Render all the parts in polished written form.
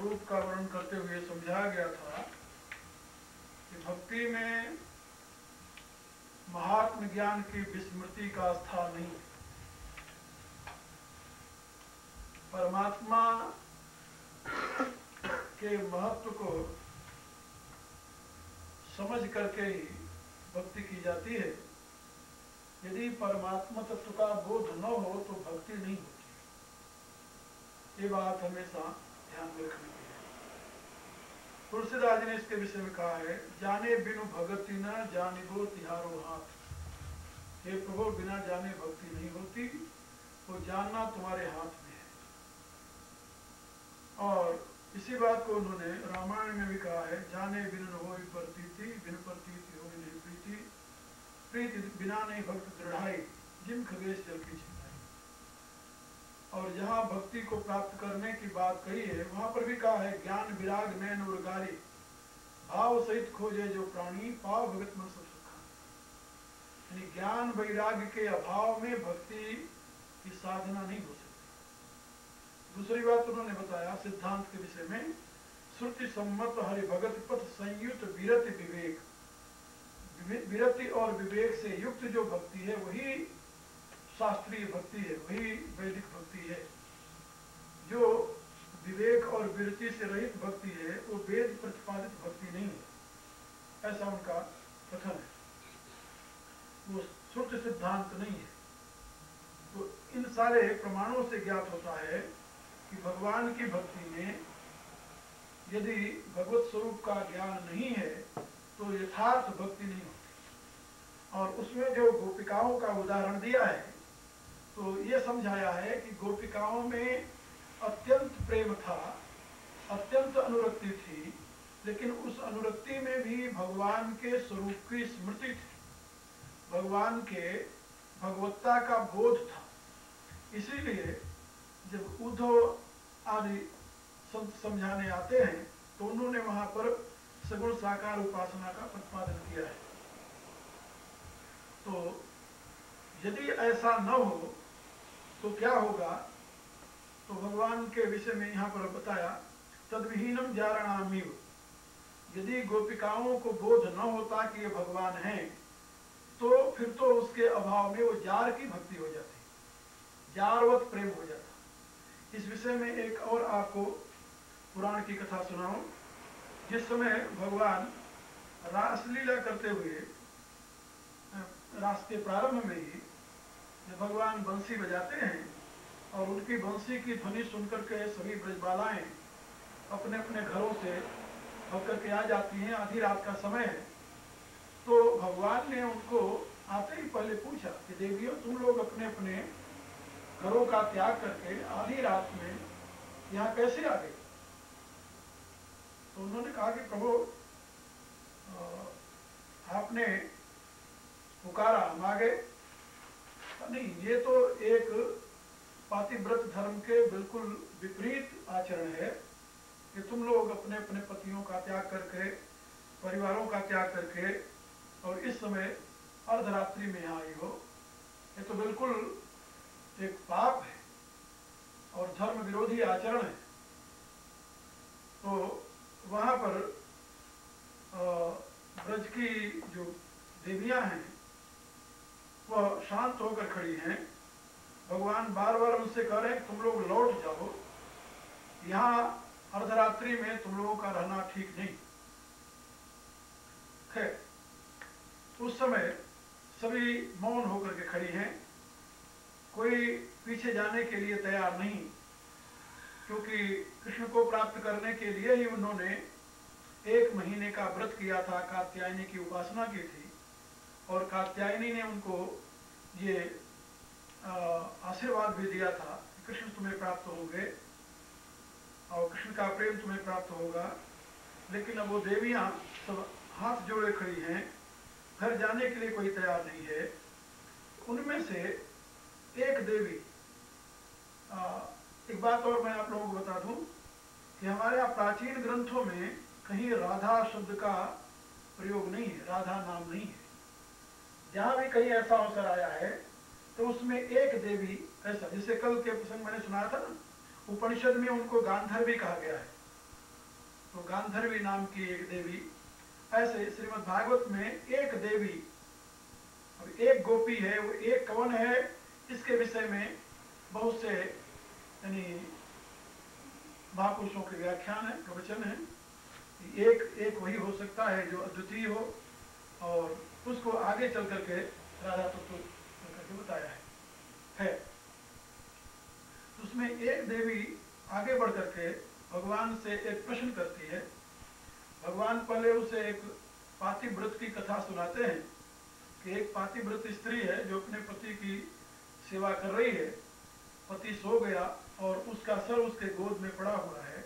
स्वरूप का वर्णन करते हुए समझाया गया था कि भक्ति में महात्म ज्ञान की विस्मृति का स्थान नहीं। परमात्मा के महत्व को समझ करके ही भक्ति की जाती है। यदि परमात्मा तत्व का बोध न हो तो भक्ति नहीं होती। ये बात हमेशा ध्यान में रखनी है। तुलसीदास जी ने इसके विषय में कहा है, जाने बिनु भगति न जानिबो तिहारो हाथ। हे प्रभु, बिना जाने भक्ति नहीं होती, वो जानना तुम्हारे हाथ में है। और इसी बात को उन्होंने रामायण में भी कहा है, जाने बिनु न होई प्रतीति, बिनु प्रतीति होई नहीं प्रीति, प्रीति बिना नहीं भक्त दृढ़ाई, जिम खगेश जल की चिंताई। और जहाँ भक्ति को प्राप्त करने की बात कही है, वहां पर भी कहा है, ज्ञान विराग नैन और गारी, भाव सहित खोजे जो प्राणी, पाव भगत मन सब सुखा। यानी ज्ञान वैराग्य के अभाव में भक्ति की साधना नहीं हो सकती। दूसरी बात उन्होंने बताया सिद्धांत के विषय में, श्रुति सम्मत हरि भगत पथ संयुक्त विरति विवेक। विरति और विवेक से युक्त जो भक्ति है वही शास्त्रीय भक्ति है, वही वैदिक भक्ति है। जो विवेक और विरति से रहित भक्ति है वो वेद प्रतिपादित भक्ति नहीं है, ऐसा उनका कथन है। वो श्रुति सिद्धांत नहीं है। तो इन सारे प्रमाणों से ज्ञात होता है कि भगवान की भक्ति में यदि भगवत स्वरूप का ज्ञान नहीं है तो यथार्थ भक्ति नहीं होती। और उसमें जो गोपिकाओं का उदाहरण दिया है तो ये समझाया है कि गोपिकाओं में अत्यंत प्रेम था, अत्यंत अनुरक्ति थी, लेकिन उस अनुरक्ति में भी भगवान के स्वरूप की स्मृति थी, भगवान के भगवत्ता का बोध था। इसीलिए जब उद्धव आदि संत समझाने आते हैं तो उन्होंने वहां पर सगुण साकार उपासना का प्रतिपादन किया है। तो यदि ऐसा न हो तो क्या होगा, तो भगवान के विषय में यहाँ पर बताया, तद्विहीनम जारणामिव। यदि गोपिकाओं को बोध न होता कि ये भगवान हैं तो फिर तो उसके अभाव में वो जार की भक्ति हो जाती, जारवत प्रेम हो जाता। इस विषय में एक और आपको पुराण की कथा सुनाऊं। जिस समय भगवान रासलीला करते हुए रास के प्रारंभ में ही जब भगवान बंसी बजाते हैं और उनकी बंसी की ध्वनि सुनकर के सभी ब्रजबालाएं अपने अपने घरों से होकर के आ जाती हैं, आधी रात का समय है, तो भगवान ने उनको आते ही पहले पूछा कि देवियों, तुम लोग अपने अपने घरों का त्याग करके आधी रात में यहाँ कैसे आ गए? तो उन्होंने कहा कि प्रभु, आपने पुकारा, हम आ गए। नहीं, ये तो एक पातिव्रत धर्म के बिल्कुल विपरीत आचरण है कि तुम लोग अपने अपने पतियों का त्याग करके, परिवारों का त्याग करके और इस समय अर्धरात्रि में यहाँ आई हो। ये तो बिल्कुल एक पाप है और धर्म विरोधी आचरण है। तो वहां पर ब्रज की जो देवियां हैं वह शांत होकर खड़ी हैं। भगवान बार बार उनसे कह रहे हैं कि तुम लोग लौट जाओ, यहाँ अर्धरात्रि में तुम लोगों का रहना ठीक नहीं। खैर, उस समय सभी मौन होकर के खड़ी हैं, कोई पीछे जाने के लिए तैयार नहीं, क्योंकि कृष्ण को प्राप्त करने के लिए ही उन्होंने 1 महीने का व्रत किया था, कात्यायनी की उपासना की थी और कात्यायनी ने उनको ये आशीर्वाद भी दिया था कि कृष्ण तुम्हें प्राप्त होंगे और कृष्ण का प्रेम तुम्हें प्राप्त होगा। लेकिन अब वो देवियां सब हाथ जोड़े खड़ी हैं, घर जाने के लिए कोई तैयार नहीं है। उनमें से एक देवी, एक बात और मैं आप लोगों को बता दूं कि हमारे यहाँ प्राचीन ग्रंथों में कहीं राधा शब्द का प्रयोग नहीं है, राधा नाम नहीं है। जहां भी कहीं ऐसा अवसर आया है तो उसमें एक देवी ऐसा, जैसे कल के प्रसंग मैंने सुनाया था ना, उपनिषद में उनको गांधर्वी कहा गया है। तो गांधर्वी नाम की एक देवी, ऐसे श्रीमद् भागवत में एक देवी और एक गोपी है, वो एक कौन है इसके विषय में बहुत से यानी महापुरुषों के व्याख्यान है, प्रवचन है। एक वही हो सकता है जो अद्वितीय हो, और उसको आगे चल करके राधा तत्व करके बताया है। तो उसमें एक देवी आगे बढ़ करके भगवान से एक प्रश्न करती है। भगवान पहले उसे एक पातिव्रत की कथा सुनाते हैं कि एक पातिव्रत स्त्री है जो अपने पति की सेवा कर रही है। पति सो गया और उसका सर उसके गोद में पड़ा हुआ है,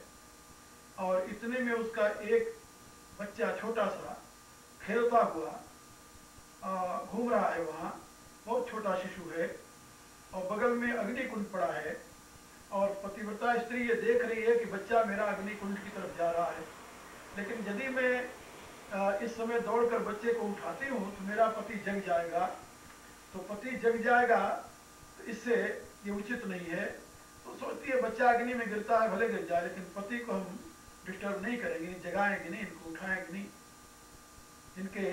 और इतने में उसका एक बच्चा छोटा सा खेलता हुआ घूम रहा है। वहाँ बहुत छोटा शिशु है और बगल में अग्निकुंड पड़ा है, और पतिव्रता स्त्री ये देख रही है कि बच्चा मेरा अग्निकुंड की तरफ जा रहा है, लेकिन यदि मैं इस समय दौड़कर बच्चे को उठाती हूँ तो मेरा पति जग जाएगा, तो पति जग जाएगा तो इससे ये उचित नहीं है। तो सोचती है बच्चा अग्नि में गिरता है भले गिर जाए, लेकिन पति को हम डिस्टर्ब नहीं करेंगे, जगाएंगे नहीं, इनको उठाएंगे नहीं, इनके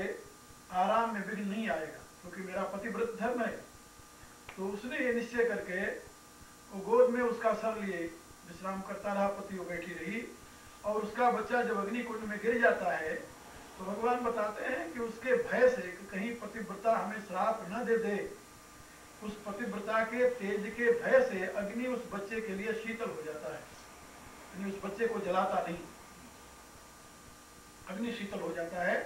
आराम में विघ्न नहीं आएगा, क्योंकि मेरा पतिव्रत धर्म है। तो उसने ये निश्चय करके वो गोद में उसका सर लिए विश्राम करता रहा, पति वो बैठी रही, और उसका बच्चा जब अग्निकुंड में गिर जाता है तो भगवान बताते हैं कि उसके भय से कि कहीं पतिव्रता हमें श्राप न दे दे, उस पतिव्रता के तेज के भय से अग्नि उस बच्चे के लिए शीतल हो जाता है, यानी उस बच्चे को जलाता नहीं, अग्नि शीतल हो जाता है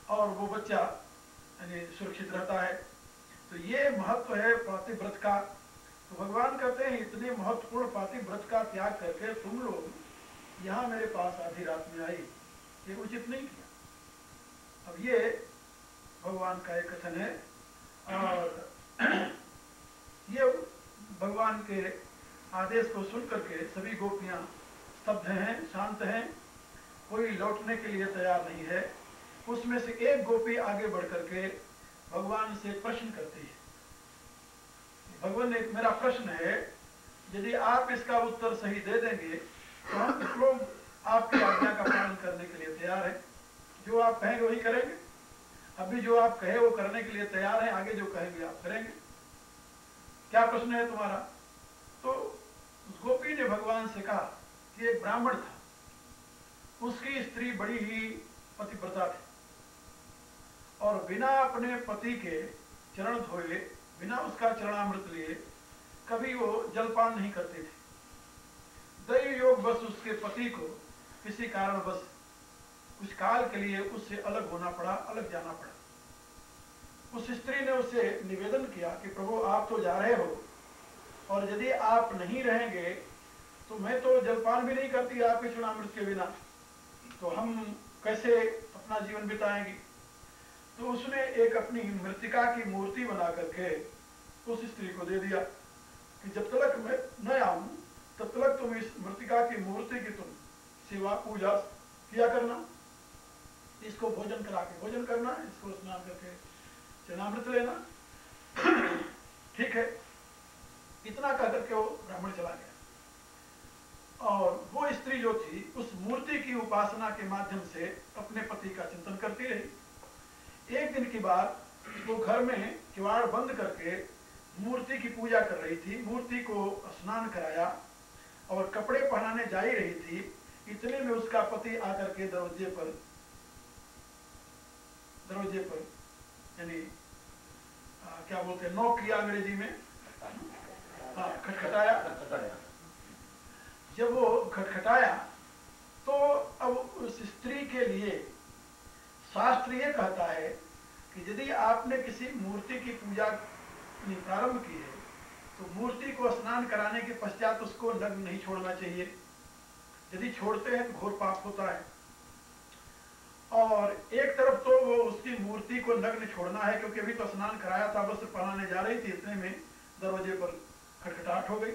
और वो बच्चा यानी सुरक्षित रहता है। तो ये महत्व है पातिव्रत का। तो भगवान कहते हैं इतने महत्वपूर्ण पातिव्रत का त्याग करके तुम लोग यहाँ मेरे पास आधी रात में आई, ये उचित नहीं किया। अब ये भगवान का एक कथन है, और ये भगवान के आदेश को सुन करके सभी गोपियां स्तब्ध हैं, शांत हैं, कोई लौटने के लिए तैयार नहीं है। उसमें से एक गोपी आगे बढ़ करके भगवान से प्रश्न करती है। भगवान एक मेरा प्रश्न है, यदि आप इसका उत्तर सही दे देंगे तो हम लोग आपकी आज्ञा का पालन करने के लिए तैयार हैं, जो आप कहेंगे वही करेंगे। अभी जो आप कहे वो करने के लिए तैयार हैं, आगे जो कहेंगे आप करेंगे। क्या प्रश्न है तुम्हारा? तो उस गोपी ने भगवान से कहा कि एक ब्राह्मण था, उसकी स्त्री बड़ी ही पतिव्रता थी, और बिना अपने पति के चरण धोए, बिना उसका चरणामृत लिए कभी वो जलपान नहीं करते थे। दैव योग बस उसके पति को किसी कारण बस कुछ काल के लिए उससे अलग होना पड़ा, अलग जाना पड़ा। उस स्त्री ने उससे निवेदन किया कि प्रभु आप तो जा रहे हो, और यदि आप नहीं रहेंगे तो मैं तो जलपान भी नहीं करती आपके चरणामृत के बिना, तो हम कैसे अपना जीवन बिताएंगे। तो उसने एक अपनी मृतिका की मूर्ति बना करके उस स्त्री को दे दिया कि जब तक मैं न आऊं तब तक तुम इस मृतिका की मूर्ति की तुम सेवा पूजा किया करना, इसको भोजन करा के भोजन करना, इसको स्नान करके चरणामृत लेना। ठीक है, इतना कह करके वो ब्राह्मण चला गया। और वो स्त्री जो थी उस मूर्ति की उपासना के माध्यम से अपने पति का चिंतन करती रही। एक दिन की बात, वो घर में किवाड़ बंद करके मूर्ति की पूजा कर रही थी, मूर्ति को स्नान कराया और कपड़े पहनाने जा ही रही थी। इतने में उसका पति आकर के दरवाजे पर यानी क्या बोलते हैं, नॉक किया अंग्रेजी में, हाँ, खटखटाया। जब वो खटखटाया तो अब उस स्त्री के लिए शास्त्र ये कहता है कि यदि आपने किसी मूर्ति की पूजा प्रारंभ की है तो मूर्ति को स्नान कराने के पश्चात उसको नग्न नहीं छोड़ना चाहिए। यदि छोड़ते हैं तो घोर पाप होता है। और एक तरफ तो वो उसकी मूर्ति को नग्न छोड़ना है, क्योंकि अभी तो स्नान कराया था, वस्त्र पहनाने जा रही थी, इतने में दरवाजे पर खटखटाहट हो गई।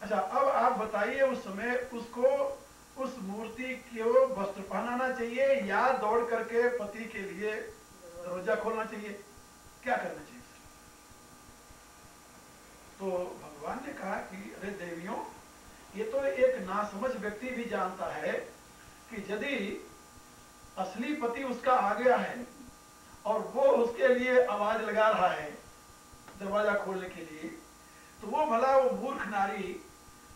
अच्छा, अब आप बताइए उस समय उसको उस मूर्ति को वस्त्र पहनाना चाहिए या दौड़ करके पति के लिए दरवाजा खोलना चाहिए, क्या करना चाहिए? तो भगवान ने कहा कि अरे देवियों, ये तो एक नासमझ व्यक्ति भी जानता है कि यदि असली पति उसका आ गया है और वो उसके लिए आवाज लगा रहा है दरवाजा खोलने के लिए, तो वो भला वो मूर्ख नारी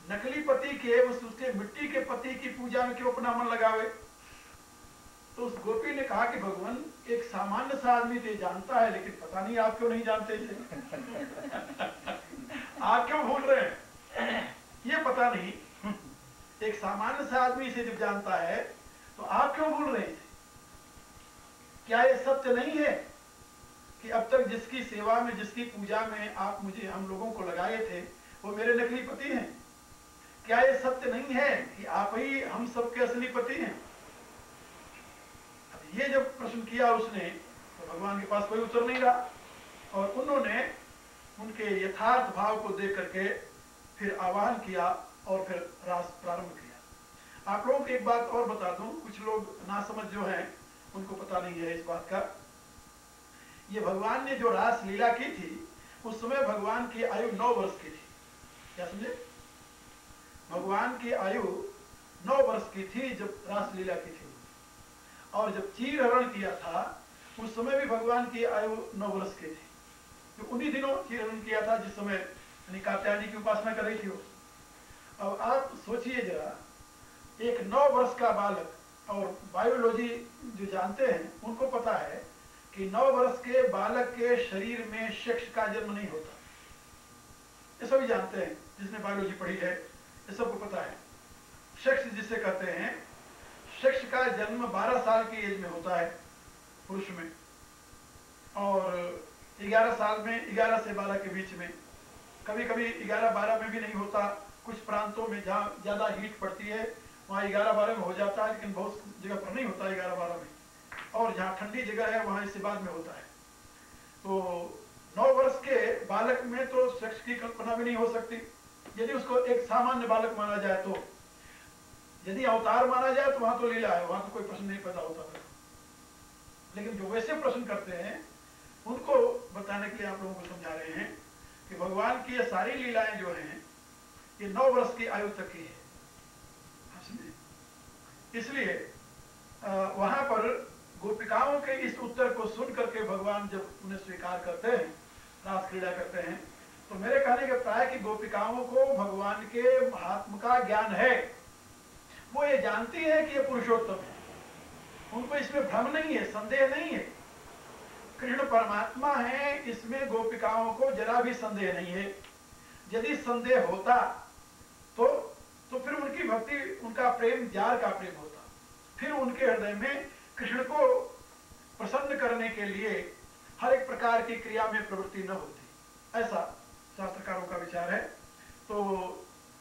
नकली पति के उसके मिट्टी के पति की पूजा में क्यों अपना मन लगावे। तो उस गोपी ने कहा कि भगवान एक सामान्य सा आदमी तो जानता है, लेकिन पता नहीं आप क्यों नहीं जानते इसे। आप क्यों भूल रहे हैं, ये पता नहीं। एक सामान्य सा आदमी इसे जब जानता है तो आप क्यों भूल रहे हैं इसे। क्या ये सत्य नहीं है कि अब तक जिसकी सेवा में जिसकी पूजा में आप मुझे हम लोगों को लगाए थे वो मेरे नकली पति हैं। क्या ये सत्य नहीं है कि आप ही हम सबके असली पति हैं। अब ये जब प्रश्न किया उसने तो भगवान के पास कोई उत्तर नहीं रहा और उन्होंने उनके यथार्थ भाव को देख करके फिर आह्वान किया और फिर रास प्रारंभ किया। आप लोगों को एक बात और बता दूं, कुछ लोग नासमझ जो हैं उनको पता नहीं है इस बात का। ये भगवान ने जो रास लीला की थी उस समय भगवान की आयु 9 वर्ष की थी। क्या समझे, भगवान की आयु 9 वर्ष की थी जब रास लीला की थी। और जब चीर हरण किया था उस समय भी भगवान की आयु 9 वर्ष की थी। तो उन्हीं दिनों चीर हरण किया था जिस समय कात्यायनी की उपासना कर रही थी वो। अब आप सोचिए जरा, एक 9 वर्ष का बालक, और बायोलॉजी जो जानते हैं उनको पता है कि 9 वर्ष के बालक के शरीर में सेक्स का जन्म नहीं होता। ये सभी जानते हैं, जिसने बायोलॉजी पढ़ी है ये सबको पता है। सेक्स जिसे कहते हैं, सेक्स का जन्म 12 साल की एज में होता है पुरुष में, और 11 साल में 11 से 12 के बीच में, कभी कभी 11-12 में भी नहीं होता। कुछ प्रांतों में जहाँ ज्यादा हीट पड़ती है वहाँ 11-12 में हो जाता है, लेकिन बहुत जगह पर नहीं होता 11-12 में, और जहाँ ठंडी जगह है वहाँ इससे बाद में होता है। तो 9 वर्ष के बालक में तो सेक्स की कल्पना भी नहीं हो सकती। यदि उसको एक सामान्य बालक माना जाए तो, यदि अवतार माना जाए तो वहां तो लीला है, वहां तो कोई प्रश्न नहीं पैदा होता था। लेकिन जो वैसे प्रश्न करते हैं उनको बताने के लिए आप लोगों को समझा रहे हैं कि भगवान की ये सारी लीलाएं जो हैं ये 9 वर्ष की आयु तक की है। इसलिए वहां पर गोपिकाओं के इस उत्तर को सुन करके भगवान जब उन्हें स्वीकार करते हैं, रास क्रीड़ा करते हैं, तो मेरे कहने का प्राय कि गोपिकाओं को भगवान के महात्म का ज्ञान है। वो ये जानती है कि ये पुरुषोत्तम है, उनको इसमें भ्रम नहीं है, संदेह नहीं है। कृष्ण परमात्मा है, इसमें गोपिकाओं को जरा भी संदेह नहीं है। यदि संदेह होता तो फिर उनकी भक्ति, उनका प्रेम जार का प्रेम होता, फिर उनके हृदय में कृष्ण को प्रसन्न करने के लिए हर एक प्रकार की क्रिया में प्रवृत्ति न होती। ऐसा शास्त्रकारों का विचार है। तो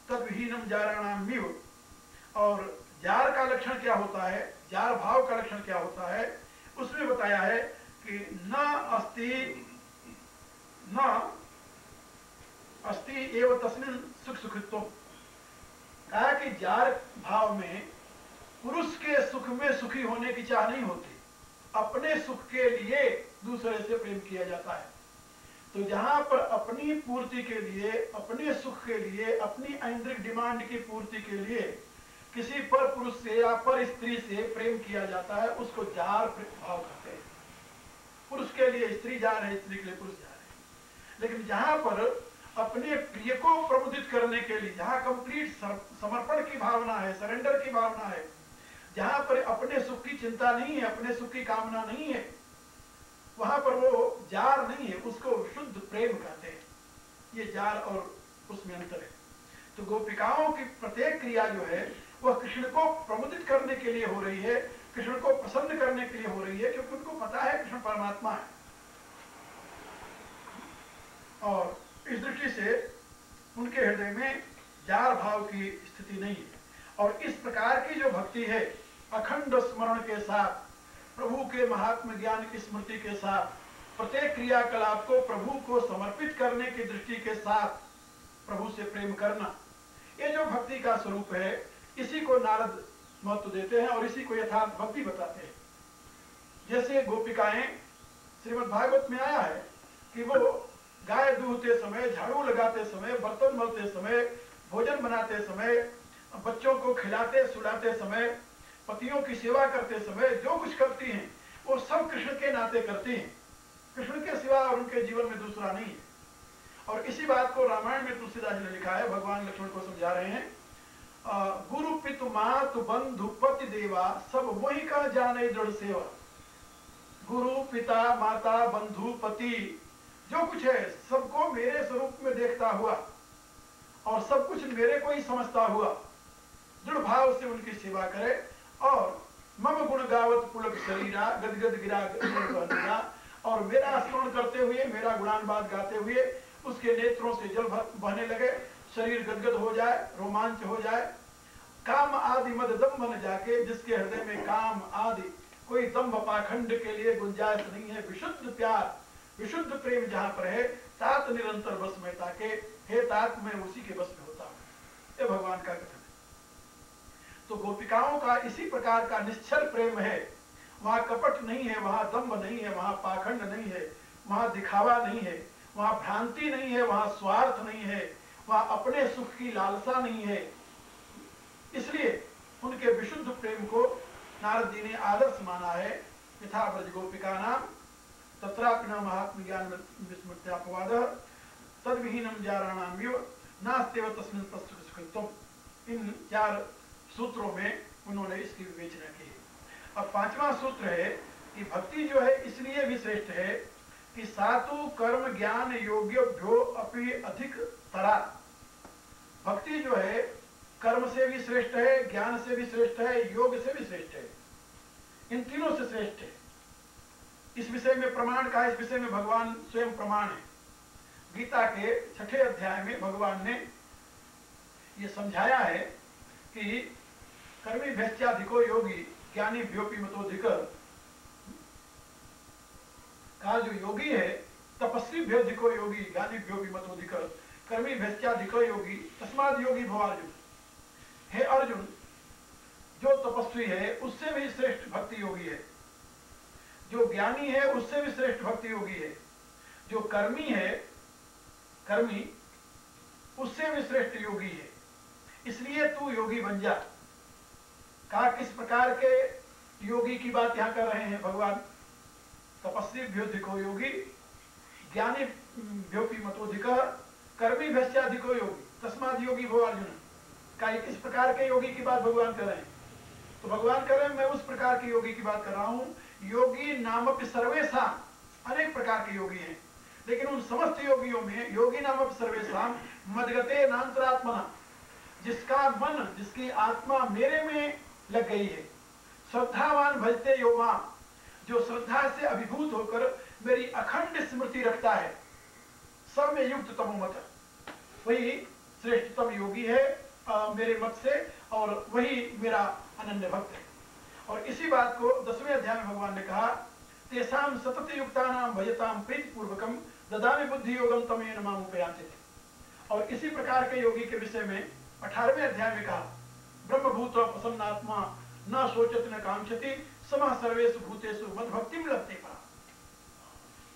तद्विहीनम जाराणाम मिव, और जार का लक्षण क्या होता है, जार भाव का लक्षण क्या होता है, उसमें बताया है कि न अस्ति एव तस्मिन् सुख सुखित्व। कहा कि जार भाव में पुरुष के सुख में सुखी होने की चाह नहीं होती, अपने सुख के लिए दूसरे से प्रेम किया जाता है। तो जहां पर अपनी पूर्ति के लिए, अपने सुख के लिए, अपनी ऐन्द्रिक डिमांड की पूर्ति के लिए किसी पर पुरुष से या पर स्त्री से प्रेम किया जाता है, उसको जार भाव कहते हैं। पुरुष के लिए स्त्री जार है, स्त्री के लिए पुरुष जार है। लेकिन जहां पर अपने प्रिय को प्रबोधित करने के लिए, जहां कंप्लीट समर्पण की भावना है, सरेंडर की भावना है, जहां पर अपने सुख की चिंता नहीं है, अपने सुख की कामना नहीं है, वहां पर वो जार नहीं है, उसको शुद्ध प्रेम कहते हैं। ये जार और उसमें अंतर है। तो गोपिकाओं की प्रत्येक क्रिया जो है वह कृष्ण को प्रबोधित करने के लिए हो रही है, कृष्ण को प्रसन्न करने के लिए हो रही है, क्योंकि उनको पता है कृष्ण परमात्मा है। और इस दृष्टि से उनके हृदय में जार भाव की स्थिति नहीं है। और इस प्रकार की जो भक्ति है, अखंड स्मरण के साथ, प्रभु के महात्म ज्ञान की स्मृति के साथ, प्रत्येक क्रियाकलाप को प्रभु को समर्पित करने की दृष्टि के साथ प्रभु से प्रेम करना, ये जो भक्ति का स्वरूप है, इसी को नारद महत्व देते हैं और इसी को यथार्थ भक्ति बताते हैं। जैसे गोपिकाएं, श्रीमद् भागवत में आया है कि वो गाय दूहते समय, झाड़ू लगाते समय, बर्तन मलते समय, भोजन बनाते समय, बच्चों को खिलाते सुलाते समय, पतियों की सेवा करते समय जो कुछ करती हैं वो सब कृष्ण के नाते करती हैं, कृष्ण के सिवा और उनके जीवन में दूसरा नहीं है। और इसी बात को रामायण में तुलसीदास जी ने लिखा है, भगवान लक्ष्मण को समझा रहे हैं। गुरु पितु मातु बंधु पति देवा सब वही का जाने दृढ़ सेवा। गुरु पिता माता बंधु पति जो कुछ है सबको मेरे स्वरूप में देखता हुआ और सब कुछ मेरे को ही समझता हुआ दृढ़ भाव से उनकी सेवा करे। और मम गुण गावत पुलक शरीरा गदगद गिरा, और मेरा स्मरण करते हुए मेरा गुणानुवाद गाते हुए उसके नेत्रों से जल बहने लगे, शरीर गदगद हो जाए, रोमांच हो जाए। काम आदि मद दम बन जाके, जिसके हृदय में काम आदि कोई दम्भ पाखंड के लिए गुंजाइश नहीं है, विशुद्ध प्यार विशुद्ध प्रेम जहां पर है, तात निरंतर बस में ताके, हे तात मैं उसी के बस में होता हूं। ये भगवान का कथन है। तो गोपिकाओं का इसी प्रकार का निश्चल प्रेम है। वहां कपट नहीं है, वहां दम्भ नहीं है, वहां पाखंड नहीं है, वहां दिखावा नहीं है, वहां भ्रांति नहीं है, वहां स्वार्थ नहीं है, वहां अपने सुख की लालसा नहीं है। इसलिए उनके विशुद्ध प्रेम को नारद जी ने आदर्श माना है। यथा ब्रज गोपिका नाम तत्रापि न महात्म ज्ञान विस्मृत्यापवाद तद्विहीनम जाराणाम नास्तेव तस्मिन् तत्सुखकृतम्। इन 4 सूत्रों में उन्होंने इसकी विवेचना की है। अब 5वां सूत्र है कि भक्ति जो है इसलिए भी श्रेष्ठ है कि सातु कर्म ज्ञान योग्यभ्यो अपि अधिक तरा। भक्ति जो है कर्म से भी श्रेष्ठ है, ज्ञान से भी श्रेष्ठ है, योग से भी श्रेष्ठ है, इन तीनों से श्रेष्ठ है। इस विषय में प्रमाण का, इस विषय में भगवान स्वयं प्रमाण है। गीता के 6ठे अध्याय में भगवान ने यह समझाया है कि कर्मी भ्यश्चाधिको योगी ज्ञानी व्योपी मतोधिक का जो योगी है, तपस्वी भ्योधिको योगी ज्ञानी व्योपी मतोधिक कर्मी भ्यश्चाधिको योगी तस्माद योगी भव अर्जुन। हे अर्जुन, जो तपस्वी है उससे भी श्रेष्ठ भक्ति योगी है, जो ज्ञानी है उससे भी श्रेष्ठ भक्ति योगी है, जो कर्मी है कर्मी उससे भी श्रेष्ठ योगी है। इसलिए तू योगी बन जा। कहा किस प्रकार के योगी की बात यहां कर रहे हैं भगवान? तपस्वी भ्योधिको योगी ज्ञानी व्योपी मतोधिक कर्मी भ्यश्चाधिको योगी तस्माद योगी भव अर्जुन। का किस प्रकार के योगी की बात भगवान कर रहे हैं? तो भगवान कर रहे हैं मैं उस प्रकार के योगी की बात कर रहा हूं। योगी नामपि सर्वेषां, अनेक प्रकार के योगी हैं, लेकिन उन समस्त योगियों में योगी नामपि सर्वेषां मद्गते नान्तरात्मना, जिसका मन जिसकी आत्मा मेरे में लग गई है, श्रद्धावान भजते यो मां, जो श्रद्धा से अभिभूत होकर मेरी अखंड स्मृति रखता है, सब में युक्त तमो मत, वही श्रेष्ठतम योगी है मेरे मत से, और वही मेरा अनन्य भक्त है। और इसी बात को 10वें अध्याय में भगवान ने कहा, तेषां सतत युक्तानां भजतां प्रीतिपूर्वकं ददामि बुद्धि योगम तमेन माम उपयान्ति। और इसी प्रकार के योगी के विषय में 18वें अध्याय में कहा, ब्रह्मभूत प्रसन्नात्मा न शोचति न कांक्षति समः सर्वेषु भूतेषु मद्भक्तिं लभते परा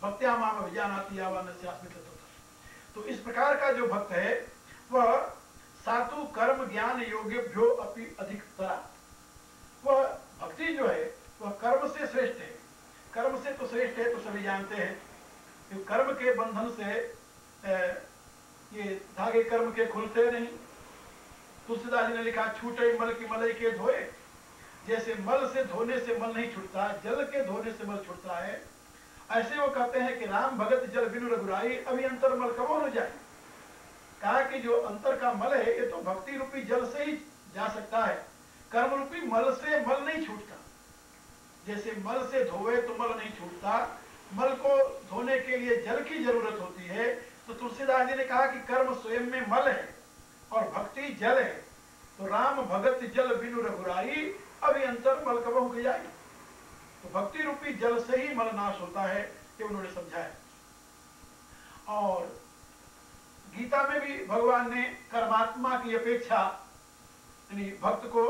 भक्त्या माम अभिजानाति यावान् स्यास्मि ततः। तो इस प्रकार का जो भक्त है वह सातु कर्म ज्ञान योग्यभ्यो अपि अधिकतरा, वह भक्ति जो है वह कर्म से श्रेष्ठ है। कर्म से तो श्रेष्ठ है तो सभी जानते हैं कि कर्म के बंधन से ये धागे कर्म के खुलते नहीं। तुलसीदास जी ने लिखा, छूटे मल की मलई के धोए, जैसे मल से धोने से मल नहीं छूटता, जल के धोने से मल छूटता है, ऐसे वो कहते हैं कि राम भगत जल बिनु रघुराई अभी अंतर मल कबो न जाए। कहा कि जो अंतर का मल है ये तो भक्ति रूपी जल से ही जा सकता है, कर्म रूपी मल से मल नहीं छूटता। जैसे मल से धोए तो मल नहीं छूटता, मल को धोने के लिए जल की जरूरत होती है। तो तुलसीदास जी ने कहा कि कर्म स्वयं में मल है और भक्ति जल है, तो राम भगत जल बिनु रघुराई अभी अंतर मल कबहु जाए। तो भक्ति रूपी जल से ही मल नाश होता है, ये उन्होंने समझाया। और गीता में भी भगवान ने कर्मात्मा की अपेक्षा यानी भक्त को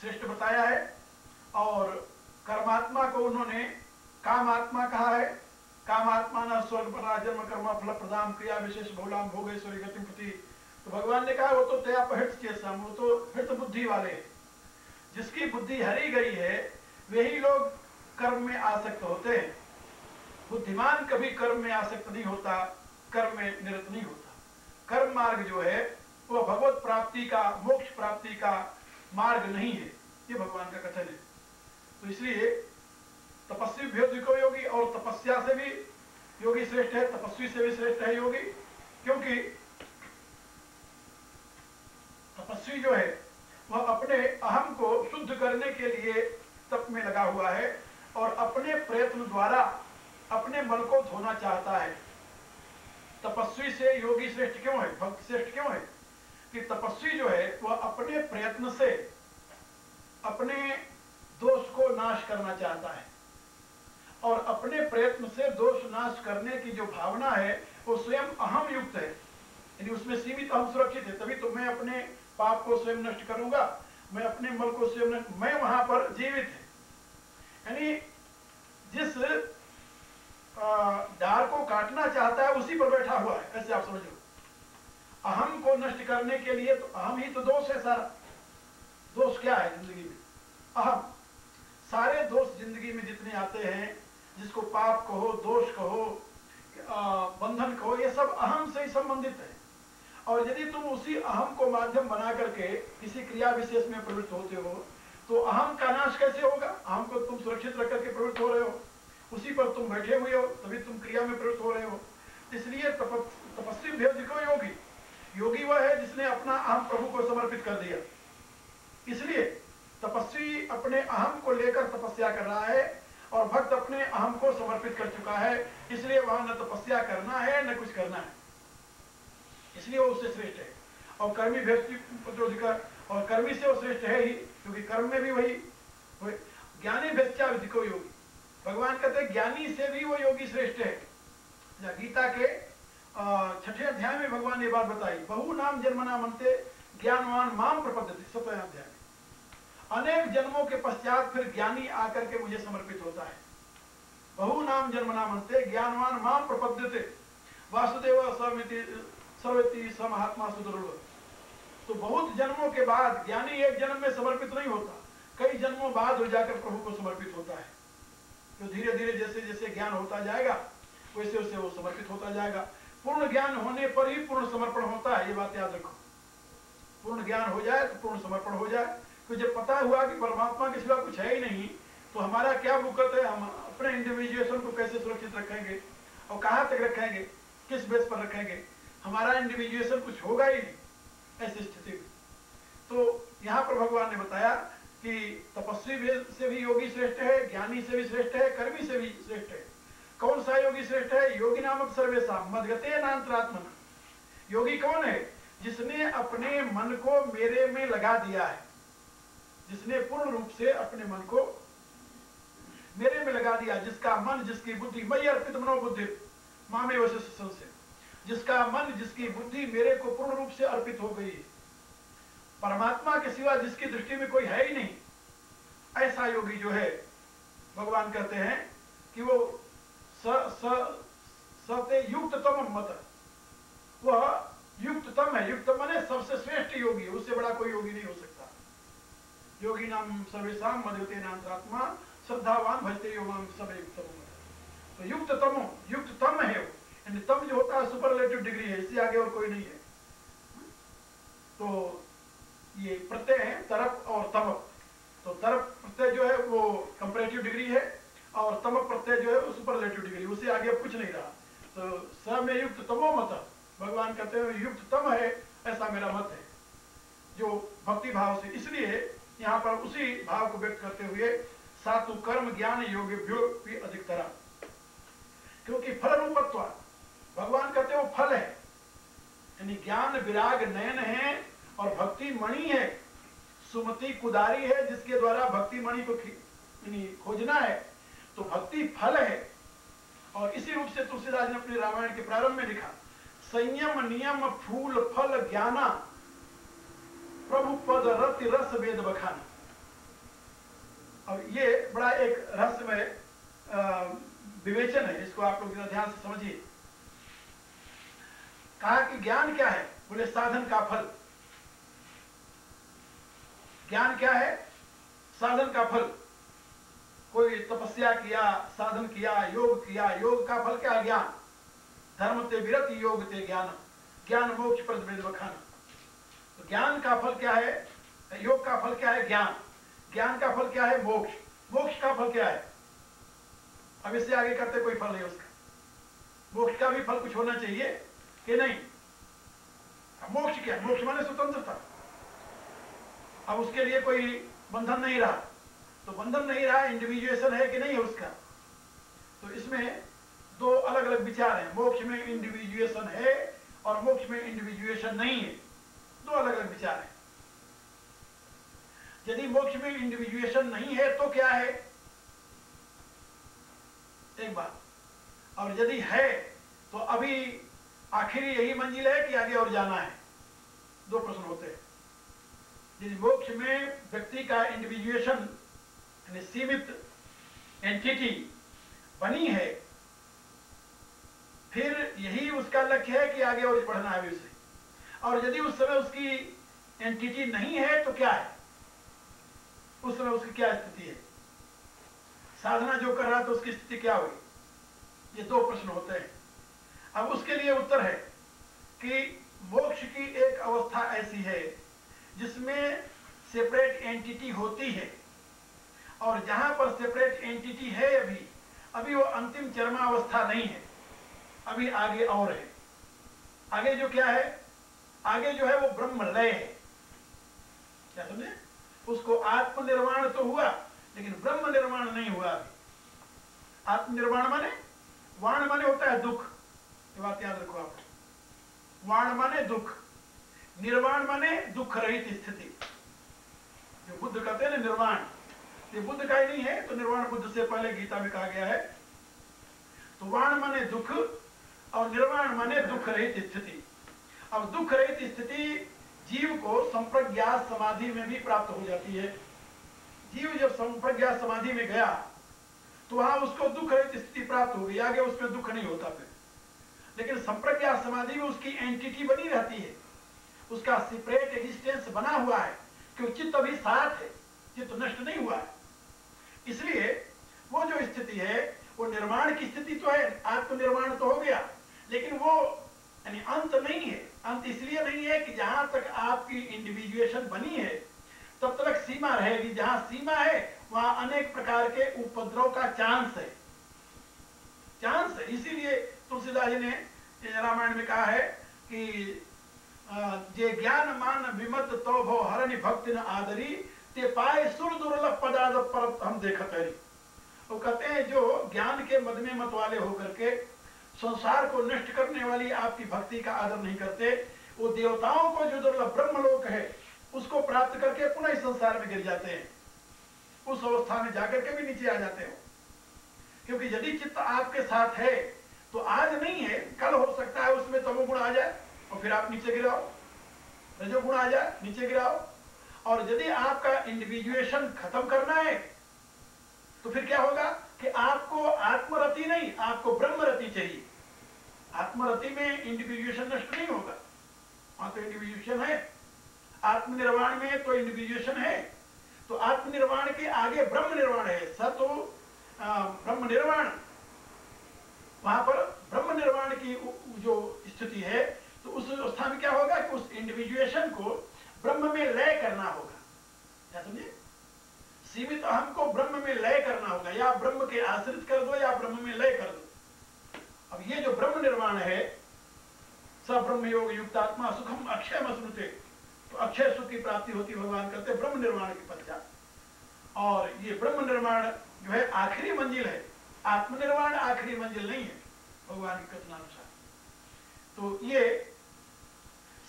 श्रेष्ठ बताया है, और कर्मात्मा को उन्होंने कामात्मा कहा है। कामात्मा न स्वर्ग परा जन्म कर्म फल प्रदान क्रिया विशेष बहुलाम भोगेश्वरी गति प्रति। तो भगवान ने कहा वो तो तया पहट चेसा, वो तो हृत बुद्धि वाले, जिसकी बुद्धि हरी गई है वही लोग कर्म में आसक्त होते हैं। बुद्धिमान कभी कर्म में आसक्त नहीं होता, कर्म में निरत नहीं होता। कर्म मार्ग जो है वह भगवत प्राप्ति का, मोक्ष प्राप्ति का मार्ग नहीं है, ये भगवान का कथन है। तो इसलिए तपस्वी भ्योधिको योगी, और तपस्या से भी योगी श्रेष्ठ है, तपस्वी से भी श्रेष्ठ है योगी, क्योंकि तपस्वी जो है वह अपने अहम को शुद्ध करने के लिए तप में लगा हुआ है और अपने प्रयत्न द्वारा अपने मन को धोना चाहता है। तपस्वी से योगी श्रेष्ठ क्यों है, भक्त श्रेष्ठ क्यों है? कि तपस्वी जो है वह अपने प्रयत्न से अपने दोष को नाश करना चाहता है, और अपने प्रयत्न से दोष नाश करने की जो भावना है वो स्वयं अहम युक्त है, यानी उसमें सीमित अहम सुरक्षित है। तभी तो मैं अपने पाप को स्वयं नष्ट करूंगा, मैं अपने मल को स्वयं नष्ट, मैं वहां पर जीवित है। यानी जिस डार को काटना चाहता है उसी पर बैठा हुआ है, ऐसे आप समझ लो। अहम को नष्ट करने के लिए तो अहम ही तो दोष है सारा। दोष क्या है जिंदगी में? अहम। सारे दोष जिंदगी में जितने आते हैं, जिसको पाप कहो, दोष कहो, बंधन कहो, ये सब अहम से ही संबंधित है। और यदि तुम उसी अहम को माध्यम बना करके किसी क्रिया विशेष में प्रवृत्त होते हो तो अहम का नाश कैसे होगा? अहम को तुम सुरक्षित रख करके प्रवृत्त हो रहे हो, उसी पर तुम बैठे हुए हो, तभी तुम क्रिया में प्रवृत्त हो रहे हो। इसलिए तपस्वी भ्योधिको योगी, योगी वह है जिसने अपना अहम प्रभु को समर्पित कर दिया। इसलिए तपस्वी अपने अहम को लेकर तपस्या कर रहा है और भक्त अपने अहम को समर्पित कर चुका है, इसलिए वहां न तपस्या करना है न कुछ करना है, इसलिए वो उससे श्रेष्ठ है। और कर्मी भ्योधिका, और कर्मी से वो श्रेष्ठ है ही, क्योंकि कर्म में भी वही ज्ञानी भ्यस्त्या विधिको योगी। भगवान कहते हैं ज्ञानी से भी वो योगी श्रेष्ठ है। गीता के 6ठे अध्याय में भगवान ने बात बताई, बहु नाम जन्मना मनते ज्ञानवान माम प्रपद्यते। 7वें अध्याय में अनेक जन्मों के पश्चात फिर ज्ञानी आकर के मुझे समर्पित होता है। बहु नाम जन्मना मनते ज्ञानवान माम प्रपद्यते वासुदेव सर्वेति स महात्मा सुदुर्लभ। तो बहुत जन्मों के बाद ज्ञानी एक जन्म में समर्पित नहीं होता, कई जन्मों बाद हो जाकर प्रभु को समर्पित होता है। तो धीरे धीरे जैसे जैसे ज्ञान होता जाएगा वैसे वैसे वो समर्पित होता जाएगा। पूर्ण ज्ञान होने पर ही पूर्ण समर्पण होता है, ये बात याद रखो। पूर्ण ज्ञान हो जाए तो पूर्ण समर्पण हो जाए। तो जब पता हुआ कि परमात्मा के सिवा कुछ है ही नहीं, तो हमारा क्या भूकत है? हम अपने इंडिविजुएशन को कैसे सुरक्षित रखेंगे और कहां तक रखेंगे, किस बेस पर रखेंगे? हमारा इंडिविजुएशन कुछ होगा ही नहीं ऐसी स्थिति में। तो यहाँ पर भगवान ने बताया कि तपस्वी से भी योगी श्रेष्ठ है, ज्ञानी से भी श्रेष्ठ है, कर्मी से भी श्रेष्ठ है। कौन सा योगी श्रेष्ठ है? योगी नामक सर्वेशाम मद्गते नान्तरात्मना। योगी कौन है? जिसने अपने मन को मेरे में लगा दिया है, जिसने पूर्ण रूप से अपने मन को मेरे में लगा दिया, जिसका मन, जिसकी बुद्धि, मयि अर्पित मनोबुद्धि मामे वशिष्ठ संशय, जिसका मन, जिसकी बुद्धि मेरे को पूर्ण रूप से अर्पित हो गई है, परमात्मा के सिवा जिसकी दृष्टि में कोई है ही नहीं, ऐसा योगी जो है भगवान कहते हैं कि वो सते युक्ततम मत, वह युक्ततम है। युक्त माने सबसे श्रेष्ठ योगी है, उससे बड़ा कोई योगी नहीं हो सकता। योगी नाम सर्वेशाम मद्गते नान्तरात्मा श्रद्धावान भजते यो माम सब युक्तम। तो युक्ततम है वो, यानी तम जो होता है सुपरलेटिव डिग्री है, इससे आगे और कोई नहीं है। तो ये प्रत्यय है तरप और तमप। तो तरप प्रत्यय जो है वो कंपैरेटिव डिग्री है और तमप प्रत्यय जो है वो सुपरलेटिव डिग्री, उससे आगे अब कुछ नहीं रहा। तो स में युक्त तमो मत, भगवान कहते हैं युक्त तम है, ऐसा मेरा मत है जो भक्ति भाव से। इसलिए यहाँ पर उसी भाव को व्यक्त करते हुए सातु कर्म ज्ञान योगेभ्यो भी अधिकतरा, क्योंकि फल रूपत्व भगवान कहते हैं वो फल है, यानी ज्ञान विराग नयन है और भक्ति मणि है, सुमति कुदारी है, जिसके द्वारा भक्ति मणि को खोजना है। तो भक्ति फल है। और इसी रूप से तुलसीदास ने अपने रामायण के प्रारंभ में लिखा, संयम नियम फूल फल ज्ञाना प्रभु पद रति रस वेद बखाना। और ये बड़ा एक रहस्यमय विवेचन है, इसको आप लोग ध्यान से समझिए। कहा कि ज्ञान क्या है? बोले साधन का फल। ज्ञान क्या है? साधन का फल, कोई तपस्या किया, साधन किया, योग का फल क्या? ज्ञान। धर्म ते विरति योग ते ज्ञान, ज्ञान मोक्ष प्रद वेद बखान। तो ज्ञान का फल क्या है? योग का फल क्या है? ज्ञान। ज्ञान का फल क्या है? मोक्ष। मोक्ष का फल क्या है? अब इससे आगे करते कोई फल नहीं उसका। मोक्ष का भी फल कुछ होना चाहिए कि नहीं? मोक्ष क्या? मोक्ष माने स्वतंत्रता। अब उसके लिए कोई बंधन नहीं रहा, तो बंधन नहीं रहा, इंडिविजुएशन है कि नहीं है उसका? तो इसमें दो अलग अलग विचार हैं। मोक्ष में इंडिविजुएशन है और मोक्ष में इंडिविजुएशन नहीं है, दो अलग अलग विचार हैं। यदि मोक्ष में इंडिविजुएशन नहीं है तो क्या है? एक बात। और यदि है तो अभी आखिरी यही मंजिल है कि आगे और जाना है? दो प्रश्न होते हैं। यदि मोक्ष में व्यक्ति का इंडिविजुएशन यानी सीमित एंटिटी बनी है, फिर यही उसका लक्ष्य है कि आगे और बढ़ना है उसे। और यदि उस समय उसकी एंटिटी नहीं है तो क्या है? उस समय उसकी क्या स्थिति है? साधना जो कर रहा था उसकी स्थिति क्या हुई? ये दो प्रश्न होते हैं। अब उसके लिए उत्तर है कि मोक्ष की एक अवस्था ऐसी है जिसमें सेपरेट एंटिटी होती है, और जहां पर सेपरेट एंटिटी है अभी वो अंतिम चरमावस्था नहीं है, अभी आगे और है। आगे जो क्या है? आगे जो है वो ब्रह्मलय है। क्या समझे? उसको आत्मनिर्वाण तो हुआ लेकिन ब्रह्म निर्वाण नहीं हुआ अभी। आत्मनिर्वाण माने, वाण माने होता है दुख, ये बात याद रखो आप। वाण माने दुख, निर्वाण माने दुख रहित स्थिति। जो बुद्ध कहते हैं ना निर्वाण, ये बुद्ध का ही नहीं है, तो निर्वाण बुद्ध से पहले गीता में कहा गया है। तो वाण माने दुख और निर्वाण माने दुख रहित स्थिति। अब दुख रहित स्थिति जीव को संप्रज्ञात समाधि में भी प्राप्त हो जाती है। जीव जब संप्रज्ञात समाधि में गया तो वहां उसको दुख रहित स्थिति प्राप्त हो गई, आगे उसमें दुख नहीं होता फिर। लेकिन संप्रज्ञात समाधि में उसकी एंटिटी बनी रहती है, उसका सेपरेट एग्जिस्टेंस बना हुआ है, क्योंकि चित्त अभी साथ है, चित्त नष्ट नहीं हुआ है। इसलिए वो जो स्थिति है वो निर्माण की स्थिति तो है, आत्मनिर्माण तो हो गया, लेकिन वो यानी अंत नहीं है। अंत इसलिए नहीं है कि जहां तक आपकी इंडिविजुएशन बनी है तब तक सीमा रहेगी। जहां सीमा है वहां अनेक प्रकार के उपद्रव का चांस है, चांस है। इसीलिए तुलसीदास जी ने रामायण में कहा है कि जे ज्ञान मान विमत तो भो हरनि भक्ति न आदरी ते पाए सुर दुर्लभ पदार्थ पर हम देखत हरी। वो कहते हैं जो ज्ञान के मद में मत वाले होकर के संसार को नष्ट करने वाली आपकी भक्ति का आदर नहीं करते, वो देवताओं को जो दुर्लभ ब्रह्मलोक है उसको प्राप्त करके पुनः इस संसार में गिर जाते हैं। उस अवस्था में जाकर के भी नीचे आ जाते हो, क्योंकि यदि चित्त आपके साथ है तो आज नहीं है, कल हो सकता है उसमें तमोगुण आ जाए और फिर आप नीचे गिराओ, रजोगुण आ जाए नीचे गिराओ। और यदि आपका इंडिविजुएशन खत्म करना है तो फिर क्या होगा कि आपको आत्मरति नहीं, आपको ब्रह्मरति चाहिए। आत्मरति में इंडिविजुएशन नष्ट नहीं होगा, वहां तो इंडिविजुएशन है। आत्मनिर्वाण में तो इंडिविजुएशन है, तो आत्मनिर्वाण के आगे ब्रह्म निर्वाण है। सतो ब्रह्म निर्वाण, वहां पर ब्रह्म निर्वाण की जो स्थिति है, तो उस अवस्था में क्या होगा कि उस इंडिविजुएशन को ब्रह्म में लय करना होगा। क्या समझे? सीमित अहम को ब्रह्म में लय करना होगा, या ब्रह्म के आश्रित कर दो या ब्रह्म में लय कर दो। अब ये जो ब्रह्म निर्वाण है, सब ब्रह्म योग युक्तात्मा सुखम अक्षय मसनुते, तो अक्षय सुख की प्राप्ति होती भगवान कहते हैं ब्रह्म निर्माण के पश्चात। और ये ब्रह्म निर्माण जो है आखिरी मंजिल है, आत्मनिर्वाण आखिरी मंजिल नहीं है भगवान के कथनानुसार। तो ये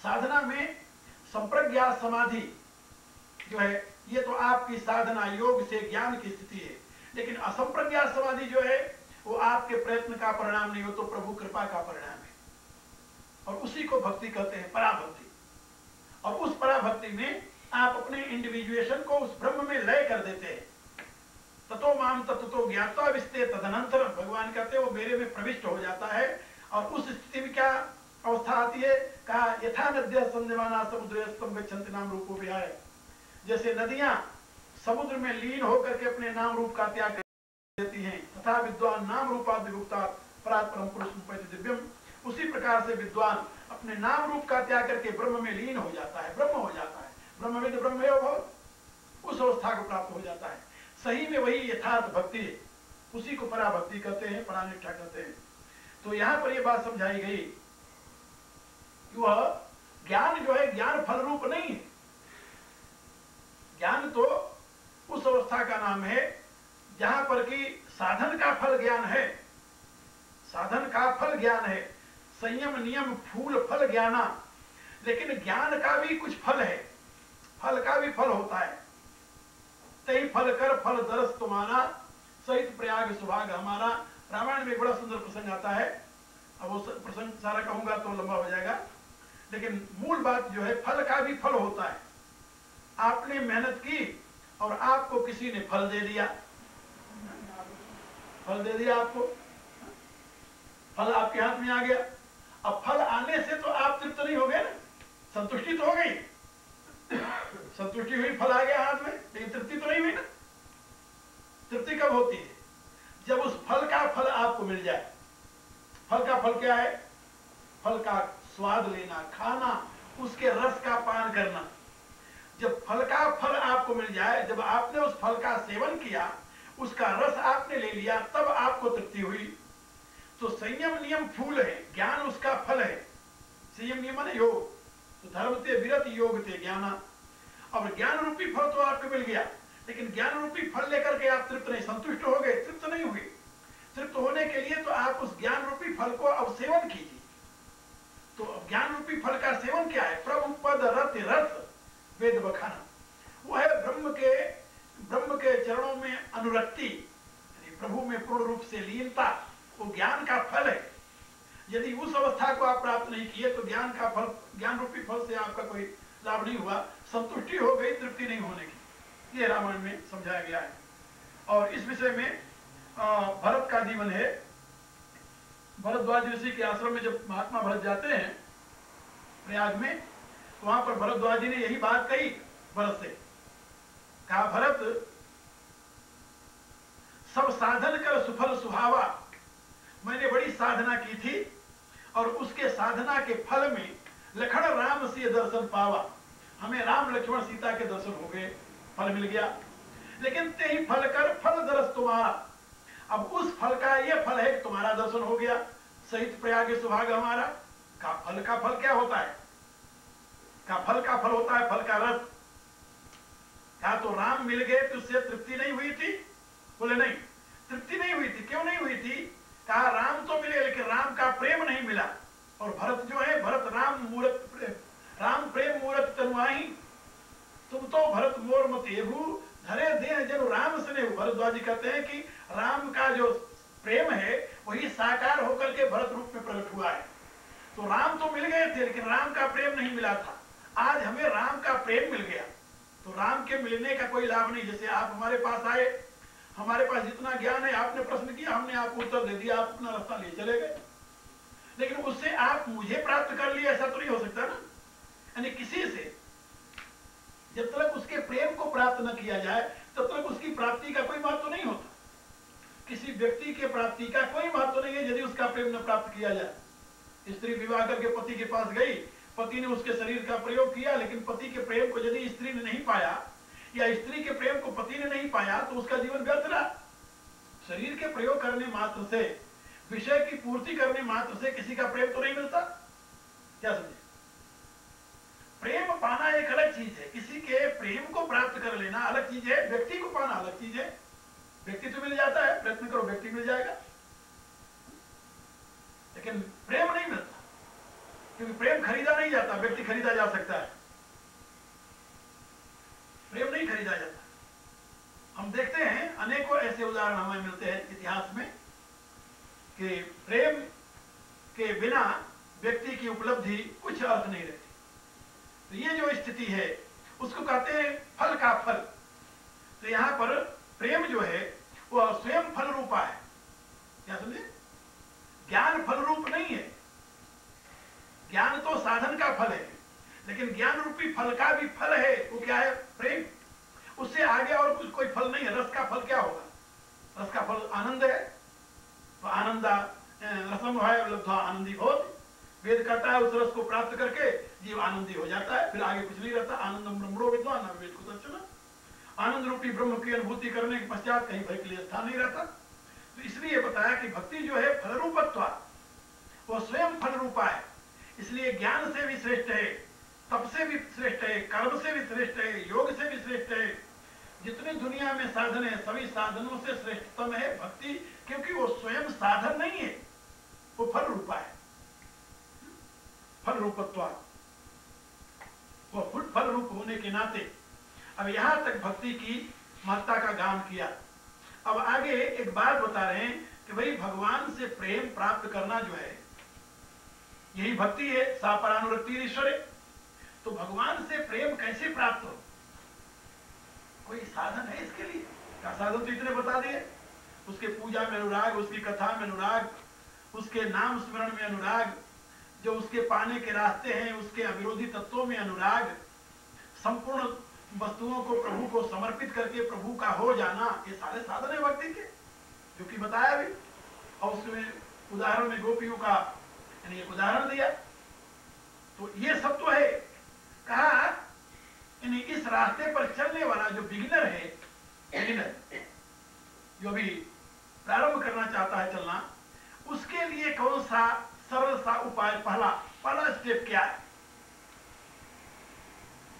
साधना में संप्रज्ञात समाधि जो है ये तो आपकी साधना योग से ज्ञान की स्थिति है, लेकिन असंप्रज्ञात समाधि जो है वो आपके प्रयत्न का परिणाम नहीं हो, तो प्रभु कृपा का परिणाम है। और उसी को भक्ति कहते हैं, पराभक्ति। और उस पराभक्ति में आप अपने इंडिविजुएशन को उस ब्रह्म में लय कर देते हैं। ततो माम तत्तो ज्ञात्वा विस्ते तदनंतर, भगवान कहते हैं वो मेरे में प्रविष्ट हो जाता है। और उस स्थिति में क्या अवस्था आती है? कहा यथा नद्य संयमाना समुद्रस्तम गच्छन्ति नाम रूपो विहाय। जैसे नदियां समुद्र में लीन होकर के अपने नाम रूप का त्याग कर देती हैं। तथा विद्वान नाम रूपादि विभुक्ता परात् परम पुरुष रूपैति दिव्यम, उसी प्रकार से विद्वान अपने नाम रूप का त्याग करके ब्रह्म में लीन हो जाता है, ब्रह्म हो जाता है। ब्रह्मविद ब्रह्मयो भव, उस अवस्था को प्राप्त हो जाता है। सही में वही यथार्थ भक्ति है, उसी को पराभक्ति कहते हैं, परानिष्ठा कहते हैं। तो यहां पर यह बात समझाई गई कि वह ज्ञान जो है ज्ञान फल रूप नहीं है। ज्ञान तो उस अवस्था का नाम है जहां पर कि साधन का फल ज्ञान है, साधन का फल ज्ञान है, संयम नियम फूल फल ज्ञाना। लेकिन ज्ञान का भी कुछ फल है, फल का भी फल होता है। तई फल कर फल दरस तुम्हारा, सहित प्रयाग सुभाग हमारा। रामायण में एक बड़ा सुंदर प्रसंग आता है। अब वो प्रसंग सारा कहूंगा तो लंबा हो जाएगा, लेकिन मूल बात जो है फल का भी फल होता है। आपने मेहनत की और आपको किसी ने फल दे दिया, फल दे दिया आपको, फल आपके हाथ में आ गया। अब फल आने से तो आप तृप्त नहीं हो गए ना, संतुष्टि तो हो गई, संतुष्टि हुई, फल आ गया हाथ में, लेकिन तृप्ति तो नहीं हुई ना। तृप्ति कब होती है? जब उस फल का फल आपको मिल जाए। फल का फल क्या है? फल का स्वाद लेना, खाना, उसके रस का पान करना। जब फल का फल आपको मिल जाए, जब आपने उस फल का सेवन किया, उसका रस आपने ले लिया, तब आपको तृप्ति हुई। तो संयम नियम फूल है, ज्ञान उसका फल है। संयम नियम है योग, तो धर्म ते विरत योग ते ज्ञाना। अब ज्ञान रूपी फल तो आपको मिल गया, लेकिन ज्ञान रूपी फल लेकर के आप तृप्त नहीं, संतुष्ट हो गए, तृप्त नहीं हुए। तृप्त होने के लिए तो आप उस ज्ञान रूपी फल को अब सेवन कीजिए। तो ज्ञान रूपी फल का सेवन क्या है? प्रभु पद रत रस वेद बखाना। वो है ब्रह्म के चरणों में अनुरक्ति, प्रभु में पूर्ण रूप से लीनता, वो ज्ञान का फल है। यदि उस अवस्था को आप प्राप्त नहीं किए तो ज्ञान का फल, ज्ञान रूपी फल से आपका कोई लाभ नहीं हुआ, संतुष्टि हो गई, तृप्ति नहीं होने की। ये रामायण में समझाया गया है। और इस विषय में भरत का जीवन है। भरद्वाज ऋषि के आश्रम में जब महात्मा भरत जाते हैं प्रयाग में, तो वहां पर भरद्वाज जी ने यही बात कही भरत से, कहा भरत सब साधन कर सुफल सुहावा। मैंने बड़ी साधना की थी और उसके साधना के फल में लखन राम से दर्शन पावा। हमें राम लक्ष्मण सीता के दर्शन हो गए, फल मिल गया। लेकिन ते ही फल कर फल दरस तुम्हारा। अब उस फल का यह फल है कि तुम्हारा दर्शन हो गया, सहित प्रयाग सुभाग हमारा। का फल क्या होता है? फल का फल होता है फल का रस। क्या तो राम मिल गए तो उससे तृप्ति नहीं हुई थी? बोले नहीं, तृप्ति नहीं हुई थी। क्यों नहीं हुई थी? कहा राम तो मिले लेकिन राम का प्रेम नहीं मिला। और भरत जो है, भरत राम प्रेम मूरत तनुआई। तुम तो भरत मोर मत एहू धरे देह जन राम स्नेह। भरद्वाज जी कहते हैं कि राम का जो प्रेम है वही साकार होकर के भरत रूप में प्रकट हुआ है। तो राम तो मिल गए थे लेकिन राम का प्रेम नहीं मिला था। आज हमें राम का प्रेम मिल गया, तो राम के मिलने का कोई लाभ नहीं। जैसे आप हमारे पास आए, हमारे पास जितना ज्ञान है, आपने प्रश्न किया, हमने आपको उत्तर दे दिया, आप अपना रास्ता ले चले गए। लेकिन उससे आप मुझे प्राप्त कर लिए, ऐसा तो नहीं हो सकता ना। यानी किसी से जब तक उसके प्रेम को प्राप्त न किया जाए तब तक उसकी प्राप्ति का कोई महत्व नहीं होता। किसी व्यक्ति के प्राप्ति का कोई महत्व नहीं है यदि उसका प्रेम न प्राप्त किया जाए। स्त्री विवाह करके पति के पास गई, पति ने उसके शरीर का प्रयोग किया, लेकिन पति के प्रेम को यदि स्त्री ने नहीं पाया या स्त्री के प्रेम को पति ने नहीं पाया तो उसका जीवन व्यर्थ रहा। शरीर के प्रयोग करने मात्र से, विषय की पूर्ति करने मात्र से किसी का प्रेम तो नहीं मिलता। क्या समझे? प्रेम पाना एक अलग चीज है, किसी के प्रेम को प्राप्त कर लेना अलग चीज है, व्यक्ति को पाना अलग चीज है। व्यक्ति तो मिल जाता है, प्रयत्न करो व्यक्ति मिल जाएगा, लेकिन प्रेम नहीं मिलता। क्योंकि प्रेम खरीदा नहीं जाता, व्यक्ति खरीदा जा सकता है, प्रेम नहीं खरीदा जाता। हम देखते हैं अनेकों ऐसे उदाहरण हमें मिलते हैं इतिहास में कि प्रेम के बिना व्यक्ति की उपलब्धि कुछ अर्थ नहीं रहती। तो ये जो स्थिति है उसको कहते हैं फल का फल। तो यहां पर प्रेम जो है वह स्वयं फल रूपा है। क्या समझे? ज्ञान फल रूप नहीं है। ज्ञान तो साधन का फल है, लेकिन ज्ञान रूपी फल का भी फल है। वो क्या है? प्रेम। उससे आगे और कुछ कोई फल नहीं है। रस का फल क्या होगा? रस का फल आनंद है। तो आनंदा रसम है लब्धा आनंदी भवति। वेद कहता है उस रस को प्राप्त करके जीव आनंदी हो जाता है, फिर आगे कुछ नहीं रहता। आनंदम ब्रह्मणो विद्वान न वेद को दर्शन। आनंद रूपी ब्रह्म की अनुभूति करने के पश्चात कहीं भय के लिए स्थान नहीं रहता। तो इसलिए बताया कि भक्ति जो है फलरूपत्व, वो स्वयं फल रूपा है, इसलिए ज्ञान से भी श्रेष्ठ है, तप से भी श्रेष्ठ है, कर्म से भी श्रेष्ठ है, योग से भी श्रेष्ठ है। जितने दुनिया में साधन है सभी साधनों से श्रेष्ठतम है भक्ति, क्योंकि वो स्वयं साधन नहीं है, वो फल रूपा है। फल रूपत्व, वो फल रूप होने के नाते अब यहां तक भक्ति की महत्ता का गान किया। अब आगे एक बात बता रहे हैं कि भाई भगवान से प्रेम प्राप्त करना जो है यही भक्ति है। सा परानुरक्ति ईश्वरे। तो भगवान से प्रेम कैसे प्राप्त हो? कोई साधन है इसके लिए? क्या साधन तो इतने बता दिए। उसके पूजा में अनुराग, उसकी कथा में अनुराग, उसके नाम स्मरण में अनुराग, जो उसके पाने के रास्ते हैं उसके अविरोधी तत्वों में अनुराग, संपूर्ण वस्तुओं को प्रभु को समर्पित करके प्रभु का हो जाना, ये सारे साधन है भक्ति के, जो कि बताया भी। और उसमें उदाहरण में गोपियों का यानी एक उदाहरण दिया। तो ये सब तो है। कहा यानी इस रास्ते पर चलने वाला जो बिगिनर है, बिगिनर जो भी प्रारंभ करना चाहता है चलना, उसके लिए कौन सा सरल सा उपाय, पहला स्टेप क्या है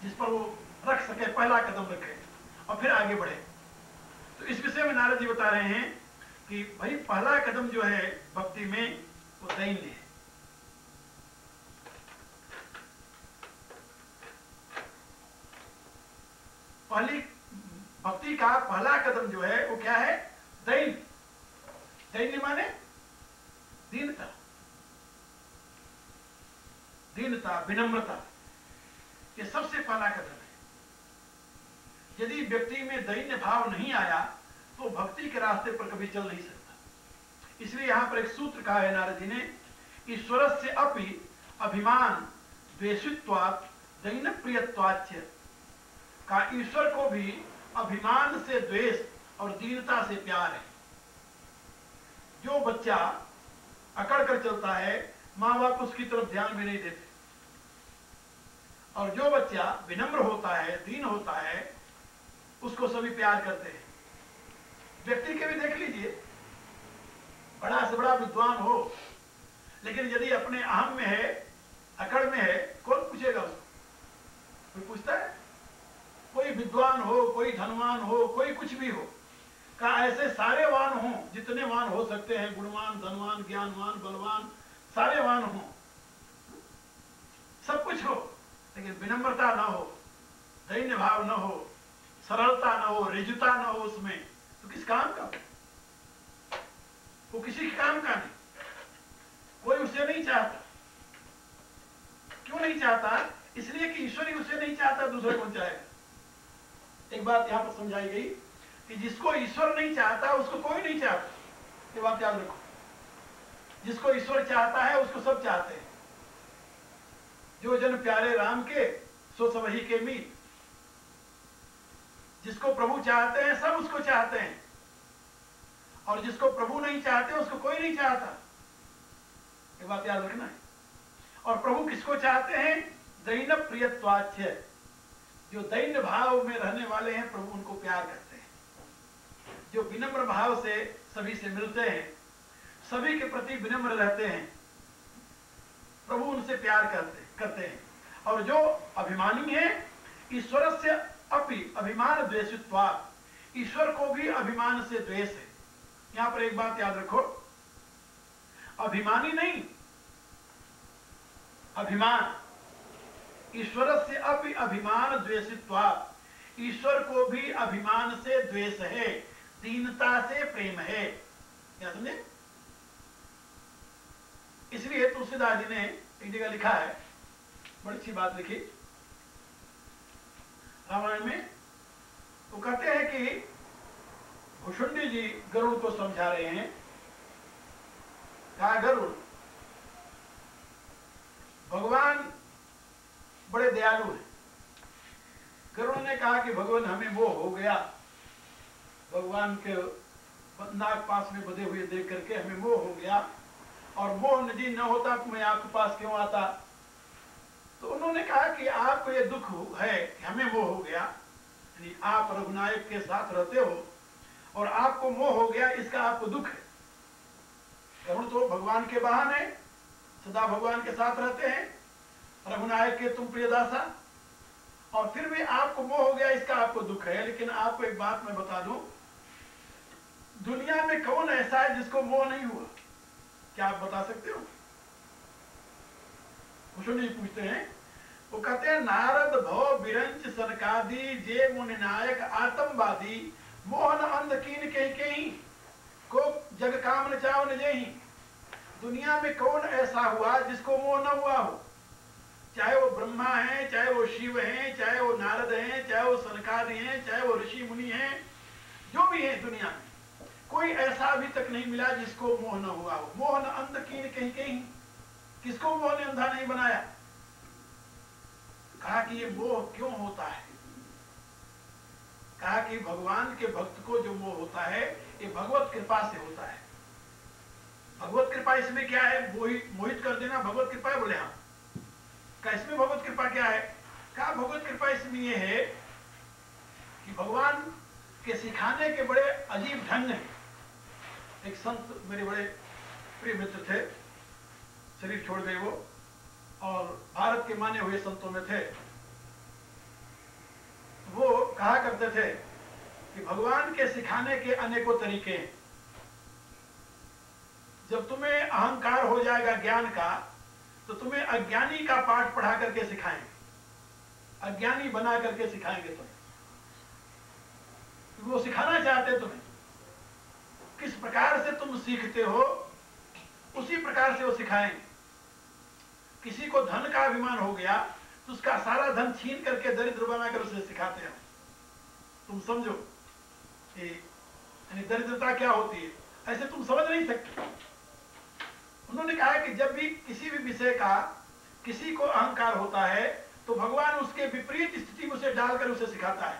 जिस पर वो रख सके, पहला कदम रखे और फिर आगे बढ़े। तो इस विषय में नारद जी बता रहे हैं कि भाई पहला कदम जो है भक्ति में वो दैन्य है। पहली भक्ति का पहला कदम जो है वो क्या है? दैन्य। दैन्य माने दीनता, दीनता, विनम्रता, ये सबसे पहला कदम है। यदि व्यक्ति में दैन्य भाव नहीं आया तो भक्ति के रास्ते पर कभी चल नहीं सकता। इसलिए यहां पर एक सूत्र कहा है नारद जी ने, ईश्वरस्य अपि अभिमान द्वेषित्वात् दैन्य प्रियत्वाच्य। का ईश्वर को भी अभिमान से द्वेष और दीनता से प्यार है। जो बच्चा अकड़ कर चलता है माँ बाप उसकी तरफ ध्यान भी नहीं देते, और जो बच्चा विनम्र होता है, दीन होता है, उसको सभी प्यार करते हैं। व्यक्ति के भी देख लीजिए, बड़ा से बड़ा विद्वान हो, लेकिन यदि अपने अहम में है, अकड़ में है, कौन पूछेगा उसको? कोई पूछता है? कोई विद्वान हो, कोई धनवान हो, कोई कुछ भी हो, का ऐसे सारे वान हो जितने वान हो सकते हैं, गुणवान, धनवान, ज्ञानवान, बलवान, सारे वान हो, सब कुछ हो, लेकिन विनम्रता ना हो, दैन्य भाव ना हो, सरलता ना हो, रिजुता ना हो उसमें, तो किस काम का? वो किसी काम का नहीं। कोई उसे नहीं चाहता। क्यों नहीं चाहता? इसलिए कि ईश्वर ही उसे नहीं चाहता, दूसरे कौन चाहेगा? एक बात यहां पर समझाई गई कि जिसको ईश्वर नहीं चाहता उसको कोई नहीं चाहता। ये बात याद रखो। जिसको ईश्वर चाहता है उसको सब चाहते हैं। जो जन प्यारे राम के सो सब ही के मीत। जिसको प्रभु चाहते हैं सब उसको चाहते हैं, और जिसको प्रभु नहीं चाहते उसको कोई नहीं चाहता। ये बात याद रखना है। और प्रभु किसको चाहते हैं? दैन्य प्रियत्वाच्य। जो दैन्य भाव में रहने वाले हैं प्रभु उनको प्यार करते हैं। जो विनम्र भाव से सभी से मिलते हैं, सभी के प्रति विनम्र रहते हैं, प्रभु उनसे प्यार करते हैं। और जो अभिमानी है, ईश्वर से अपि अभिमान द्वेषित्वात्, ईश्वर को भी अभिमान से द्वेष है। यहां पर एक बात याद रखो, अभिमानी नहीं, अभिमान। ईश्वर से अपि अभिमान द्वेषित्वात्, ईश्वर को भी अभिमान से द्वेष है, दीनता से प्रेम है। क्या समझे? इसलिए तुलसीदास जी ने एक जगह लिखा है, बड़ी अच्छी बात लिखी रामायण में। वो कहते हैं कि भुषुंडी जी गरुड़ को समझा रहे हैं। कहा, गरुड़, भगवान बड़े दयालु हैं। गरुड़ उन्होंने कहा कि भगवान हमें मोह हो गया, भगवान के नाग पास में बधे हुए देख करके हमें मोह हो गया, और मोह यदि न होता तो मैं आपके पास क्यों आता। तो उन्होंने कहा कि आपको ये दुख है कि हमें मोह हो गया, यानी आप रघुनायक के साथ रहते हो और आपको मोह हो गया, इसका आपको दुख है। करुण तो भगवान के वाहन है, सदा भगवान के साथ रहते हैं, रघुनायक के तुम प्रियदासा, और फिर भी आपको मोह हो गया, इसका आपको दुख है। लेकिन आपको एक बात मैं बता दूं, दुनिया में कौन ऐसा है जिसको मोह नहीं हुआ? क्या आप बता सकते हो? कुछ नहीं पूछते हैं। वो कहते हैं नारद भव बिरंच सनकादि जे मुनि नायक आतंकवादी मोहन अंध कीन कहीं को जग काम न चाव न जेही। दुनिया में कौन ऐसा हुआ जिसको मोह न हुआ हो? चाहे वो ब्रह्मा है, चाहे वो शिव हैं, चाहे वो नारद हैं, चाहे वो सनकादि हैं, चाहे वो ऋषि मुनि हैं, जो भी है दुनिया में कोई ऐसा अभी तक नहीं मिला जिसको मोह न हुआ हो। मोह न अंध कीन कहीं, किसको मोह ने अंधा नहीं बनाया? कहा कि ये मोह क्यों होता है? कहा कि भगवान के भक्त को जो मोह होता है ये भगवत कृपा से होता है। भगवत कृपा इसमें क्या है? मोहित कर देना भगवत कृपा है? बोले हाँ। क्या इसमें भगवत कृपा क्या है? कहा भगवत कृपा इसमें ये है कि भगवान के सिखाने के बड़े अजीब ढंग हैं। एक संत मेरे बड़े प्रिय मित्र थे, शरीर छोड़ गए वो, और भारत के माने हुए संतों में थे। वो कहा करते थे कि भगवान के सिखाने के अनेकों तरीके हैं। जब तुम्हें अहंकार हो जाएगा ज्ञान का, तो तुम्हें अज्ञानी का पाठ पढ़ा करके सिखाएंगे, अज्ञानी बना करके सिखाएंगे तुम्हें। वो सिखाना चाहते तुम्हें, किस प्रकार से तुम सीखते हो उसी प्रकार से वो सिखाएंगे। किसी को धन का अभिमान हो गया तो उसका सारा धन छीन करके दरिद्र बनाकर उसे सिखाते हैं। तुम समझो यानी दरिद्रता क्या होती है, ऐसे तुम समझ नहीं सकते। उन्होंने कहा कि जब भी किसी भी विषय का किसी को अहंकार होता है तो भगवान उसके विपरीत स्थिति में उसे डालकर उसे सिखाता है।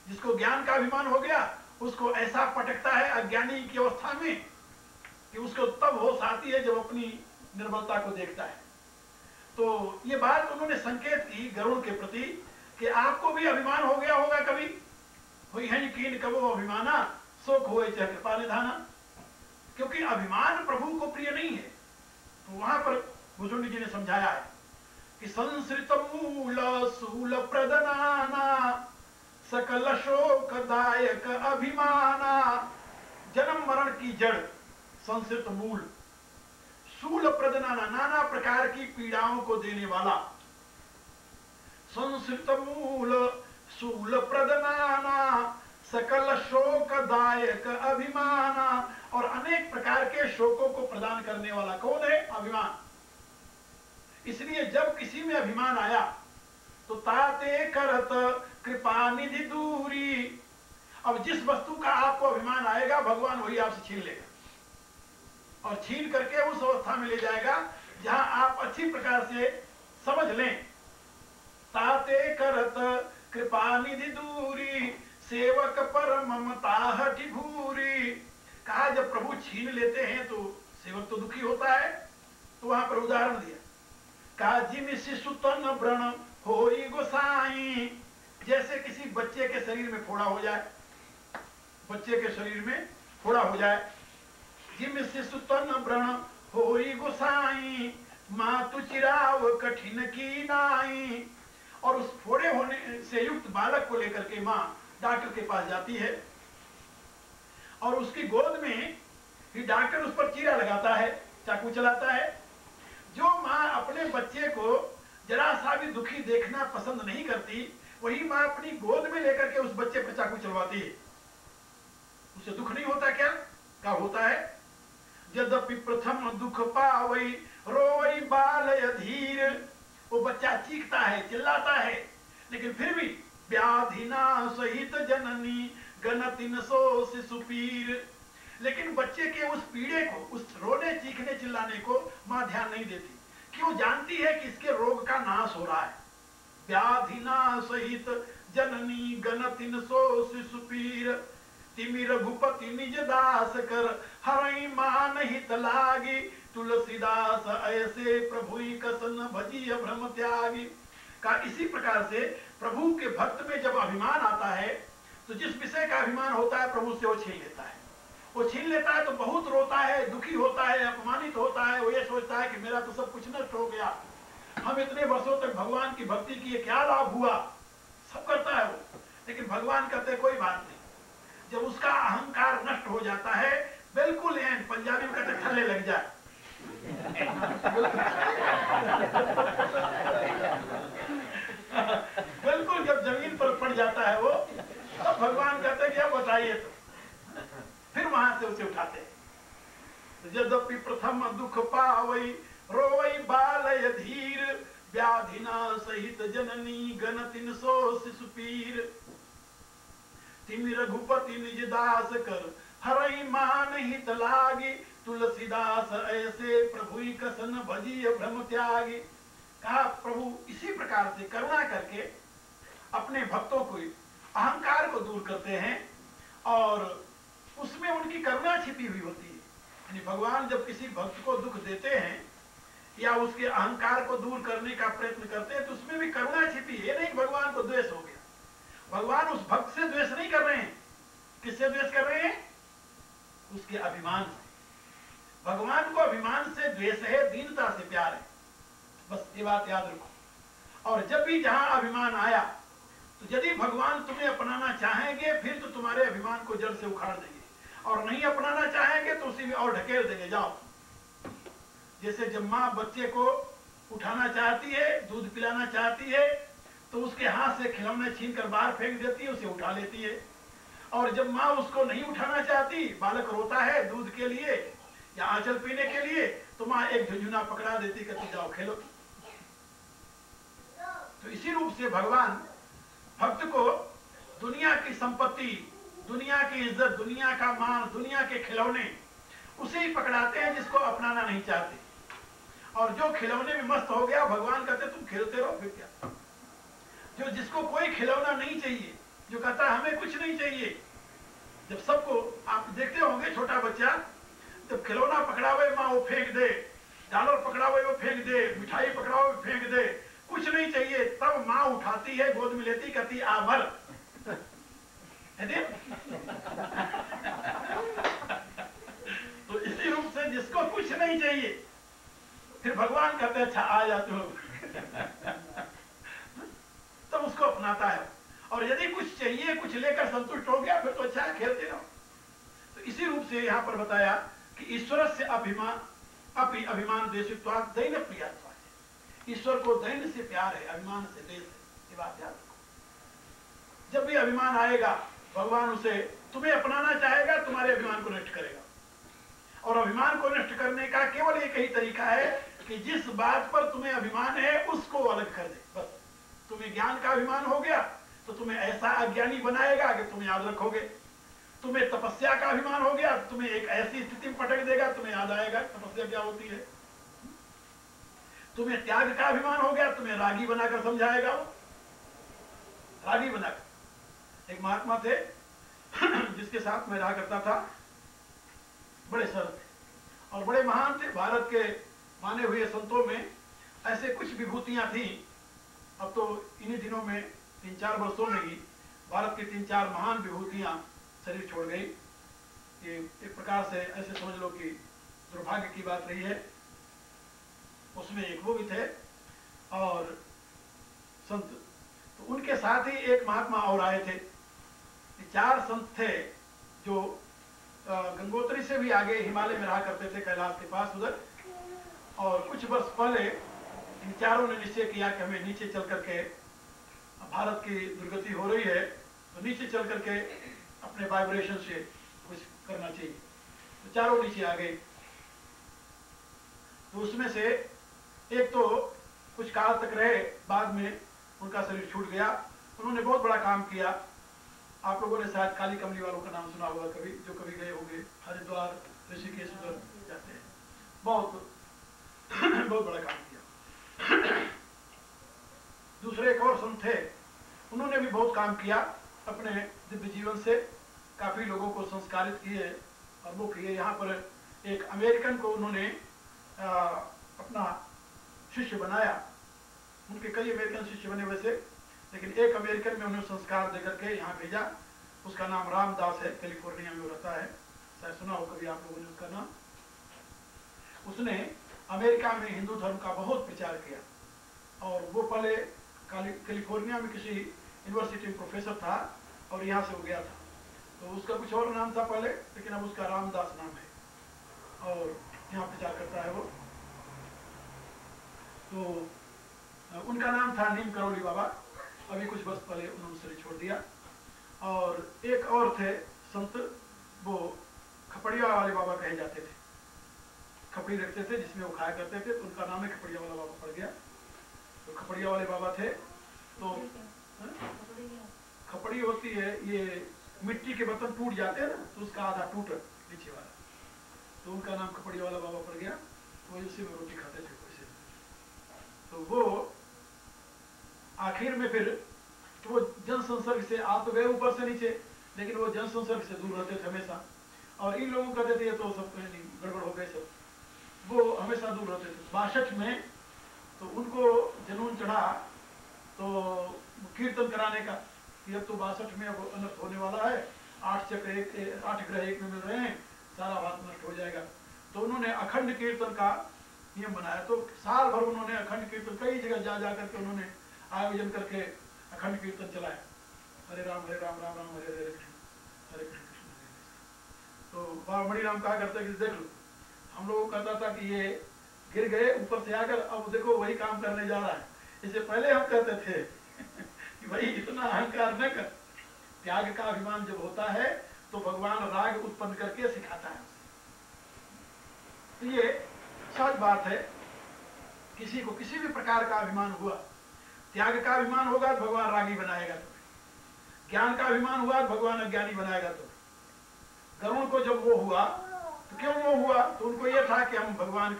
जिसको ज्ञान का अभिमान हो गया उसको ऐसा पटकता है अज्ञानी की अवस्था में कि उसको तब होश आती है जब अपनी निर्बलता को देखता है। तो ये बात उन्होंने संकेत की गरुड़ के प्रति कि आपको भी अभिमान हो गया होगा कभी। हुई है यकीन कबो अभिमाना शोक होए चाहे कृपा निधाना। क्योंकि अभिमान प्रभु को प्रिय नहीं है। तो वहां पर भुजुंड जी ने समझाया है कि संसृत मूल सूल प्रदनाना सकल शोकदायक अभिमाना। जन्म मरण की जड़ संसृत मूल, शूल प्रदनाना नाना प्रकार की पीड़ाओं को देने वाला। संसृत मूल शूल प्रदनाना सकल शोकदायक अभिमाना। और अनेक प्रकार के शोकों को प्रदान करने वाला कौन है? अभिमान। इसलिए जब किसी में अभिमान आया तो ताते करत कृपा निधि दूरी। अब जिस वस्तु का आपको अभिमान आएगा भगवान वही आपसे छीन लेगा और छीन करके उस अवस्था में ले जाएगा जहां आप अच्छी प्रकार से समझ लें। ताते करत कृपा निधि दूरी सेवक पर ममता हठि भूरी। कहा जब प्रभु छीन लेते हैं तो सेवक तो दुखी होता है। तो वहां पर उदाहरण दिया, कहा जिम शिशु तन व्रण होई गोसाई। जैसे किसी बच्चे के शरीर में फोड़ा हो जाए, बच्चे के शरीर में फोड़ा हो जाए। जिम शिशु तन व्रण होई गोसाई मातु चिराव कठिन की नाई। और उस फोड़े होने से युक्त बालक को लेकर के माँ डॉक्टर के पास जाती है और उसकी गोद में ही डॉक्टर उस पर चीरा लगाता है, चाकू चलाता है। जो माँ अपने बच्चे को जरा सा भी दुखी देखना पसंद नहीं करती, वही माँ अपनी गोद में लेकर के उस बच्चे पर चाकू चलवाती है। उसे दुख नहीं होता क्या? क्या होता है? यद्यपि प्रथम दुख पावई रोवई बाल अधीर। वो बच्चा चीखता है, चिल्लाता है, लेकिन फिर भी व्याधिना सहित जननी गणतिन सो शिशु पीर। लेकिन बच्चे के उस पीड़े को, उस रोने चीखने चिल्लाने को मां ध्यान नहीं देती। क्यों? जानती है कि इसके रोग का नाश हो रहा है। व्याधिना सहित जननी गण 300 शिशु पीर, तिमि रघुपति निज दास कर, हरई मान हित लागी, तुलसीदास ऐसे प्रभु कसन भजिय भ्रम त्यागी। का इसी प्रकार से प्रभु के भक्त में जब अभिमान आता है तो जिस विषय का अभिमान होता है प्रभु से वो छीन लेता है। वो छीन लेता है तो बहुत रोता है, दुखी होता है, अपमानित होता है। वो ये सोचता है कि मेरा तो सब कुछ नष्ट हो गया, हम इतने वर्षों तक भगवान की भक्ति किए, क्या लाभ हुआ, सब करता है वो। लेकिन भगवान कहते कोई बात नहीं। जब उसका अहंकार नष्ट हो जाता है, बिल्कुल एन पंजाबी में कहते थल्ले लग जाए, बिल्कुल जब जमीन पर पड़ जाता है वो, तब भगवान कहते हैं कि अब बताइए तो, फिर वहां से उसे उठाते हैं। यद्यपि प्रथम दुख पावई, रोवई बालय धीर, व्याधिना सहित जननी गण 300 शिशु पीर, तिमि रघुपति निज दास कर, हरई मान हित लागी, तुलसीदास ऐसे प्रभु कसन भजिय भ्रम त्यागी। कहा प्रभु इसी प्रकार से करुणा करके अपने भक्तों को अहंकार को दूर करते हैं और उसमें उनकी करुणा छिपी हुई होती है। यानी भगवान जब किसी भक्त को दुख देते हैं या उसके अहंकार को दूर करने का प्रयत्न करते हैं तो उसमें भी करुणा छिपी है। ये नहीं भगवान को द्वेष हो गया, भगवान उस भक्त से द्वेष नहीं कर रहे हैं। किससे द्वेष कर रहे हैं? उसके अभिमान से। भगवान को अभिमान से द्वेष है, दीनता से प्यार है, बस ये बात याद रखो। और जब भी जहां अभिमान आया तो यदि भगवान तुम्हें अपनाना चाहेंगे फिर तो तुम्हारे अभिमान को जड़ से उखाड़ देंगे, और नहीं अपनाना चाहेंगे तो उसी में और ढकेल देंगे, जाओ। जैसे जब माँ बच्चे को उठाना चाहती है, दूध पिलाना चाहती है, तो उसके हाथ से खिलौने छीन कर बाहर फेंक देती है, उसे उठा लेती है। और जब माँ उसको नहीं उठाना चाहती, बालक रोता है दूध के लिए या आंचल पीने के लिए, तो माँ एक झुंझुना पकड़ा देती, कहती जाओ खेलो। तो इसी रूप से भगवान भक्त को दुनिया की संपत्ति, दुनिया की इज्जत, दुनिया का मान, दुनिया के खिलौने उसे ही पकड़ाते हैं जिसको अपनाना नहीं चाहते। और जो खिलौने में मस्त हो गया, भगवान कहते तुम खेलते रहो, फिर क्या। जो जिसको कोई खिलौना नहीं चाहिए, जो कहता हमें कुछ नहीं चाहिए, जब सबको आप देखते होंगे छोटा बच्चा जब खिलौना पकड़ावे माँ वो फेंक दे, डॉलर पकड़ावे वो फेंक दे, मिठाई पकड़ावे वो फेंक दे, कुछ नहीं चाहिए, तब माँ उठाती है, गोद में लेती, कहती आ भर। तो इसी रूप से जिसको कुछ नहीं चाहिए, फिर भगवान कहते अच्छा आ जाते हो, तब उसको अपनाता है। और यदि कुछ चाहिए, कुछ लेकर संतुष्ट हो गया, फिर तो अच्छा है, खेलते रहो। तो इसी रूप से यहाँ पर बताया कि ईश्वर से अभिमान अपि अभिमान देशित्वात् दैन प्रियत्वात्, ईश्वर को दैन से प्यार है, अभिमान से देश है। ये बात याद रखो। जब भी अभिमान आएगा, भगवान उसे तुम्हें अपनाना चाहेगा, तुम्हारे अभिमान को नष्ट करेगा। और अभिमान को नष्ट करने का केवल एक ही तरीका है कि जिस बात पर तुम्हें अभिमान है उसको अलग कर दे। बस तुम्हें ज्ञान का अभिमान हो गया तो तुम्हें ऐसा अज्ञानी बनाएगा कि तुम याद रखोगे। तुम्हें तपस्या का अभिमान हो गया, तुम्हें एक ऐसी स्थिति में पटक देगा, तुम्हें याद आएगा तपस्या क्या होती है। तुम्हें त्याग का अभिमान हो गया, तुम्हें रागी बनाकर समझाएगा वो, रागी बनाकर। एक महात्मा थे जिसके साथ मैं रहा करता था, बड़े सरल थे और बड़े महान थे। भारत के माने हुए संतों में ऐसे कुछ विभूतियां थी। अब तो इन्हीं दिनों में 3-4 वर्षों में ही भारत की 3-4 महान विभूतियां शरीर छोड़ गई। ये एक प्रकार से ऐसे समझ लो कि दुर्भाग्य की बात रही है। उसमें एक वो भी थे और संत, तो उनके साथ ही एक महात्मा और आए थे। 4 संत थे जो गंगोत्री से भी आगे हिमालय में रहा करते थे, कैलाश के पास उधर। और कुछ वर्ष पहले इन चारों ने निश्चय किया कि हमें नीचे चल करके, भारत की दुर्गति हो रही है तो नीचे चल करके अपने वाइब्रेशन से कुछ करना चाहिए। तो चारों नीचे आ गए। तो उसमें से एक तो कुछ काल तक रहे, बाद में उनका शरीर छूट गया। उन्होंने बहुत बड़ा काम किया। आप लोगों ने शायद काली कमली वालों का नाम सुना होगा, कभी जो कभी गए होंगे, हरिद्वार ऋषिकेश उधर जाते हैं। बहुत बहुत बड़ा काम किया। दूसरे एक और संत थे, उन्होंने भी बहुत काम किया अपने दिव्य जीवन से, काफी लोगों को संस्कारित किए और वो किए। यहाँ पर एक अमेरिकन को उन्होंने अपना शिष्य बनाया। उनके कई अमेरिकन शिष्य बने वैसे, लेकिन एक अमेरिकन में उन्हें संस्कार देकर के यहाँ भेजा। उसका नाम रामदास है, कैलिफोर्निया में वो रहता है, शायद सुना हो कभी आप लोगों ने उसका नाम। उसने अमेरिका में हिंदू धर्म का बहुत प्रचार किया और वो पहले कैलिफोर्निया में किसी यूनिवर्सिटी में प्रोफेसर था और यहाँ से हो गया था। तो उसका कुछ और नाम था पहले, लेकिन अब उसका रामदास नाम है और यहाँ प्रचार करता है वो। तो उनका नाम था नीम करौली बाबा। अभी कुछ वर्ष पहले उन्होंने शरीर छोड़ दिया। और एक और थे संत, वो खपड़िया वाले बाबा कहे जाते थे। खपड़ी रखते थे जिसमें वो खाया करते थे, तो उनका नाम है खपड़िया वाला बाबा पड़ गया। तो खपड़िया वाले बाबा थे। तो खपड़ी होती है ये मिट्टी के बर्तन टूट जाते हैं ना, तो उसका आधा टूट नीचे वाला, तो उनका नाम खपड़िया वाला बाबा पड़ गया। तो उसी में रोटी खाते थे वैसे। तो वो आखिर में फिर तो वो जन संसर्ग से आप तो गए ऊपर से नीचे, लेकिन वो जन संसर्ग से दूर रहते थे हमेशा। और इन लोगों कहते थे तो सब गड़बड़ हो गए सब, वो हमेशा दूर रहते थे। 62 में तो उनको जुनून चढ़ा तो कीर्तन कराने का कि अब तो 62 में अब अनर्थ होने वाला है, 8 ग्रह एक में मिल रहे हैं, सारा बात नष्ट हो जाएगा। तो उन्होंने अखंड कीर्तन का नियम बनाया। तो साल भर उन्होंने अखंड कीर्तन कई जगह जा करके उन्होंने आयोजन करके अखंड कीर्तन चलाया। हरे राम राम राम हरे हरे कृष्ण, हरे कृष्ण कृष्ण हरे कृष्ण। तो बाबा मणिराम कहा करते कि देख लो, हम लोगों को कहता था कि ये गिर गए ऊपर से आकर, अब देखो वही काम करने जा रहा है। इससे पहले हम कहते थे कि भाई इतना अहंकार न कर। त्याग का अभिमान जब होता है तो भगवान राग उत्पन्न करके सिखाता है। तो ये सच बात है, किसी को किसी भी प्रकार का अभिमान हुआ, त्याग का अभिमान होगा तो भगवान रागी बनाएगा तुम्हें, ज्ञान का अभिमान हुआ तो भगवान अज्ञानी बनाएगा तुम्हें। गरुड़ को जब वो हुआ तो क्यों वो हुआ? तो उनको ये था कि हम भगवान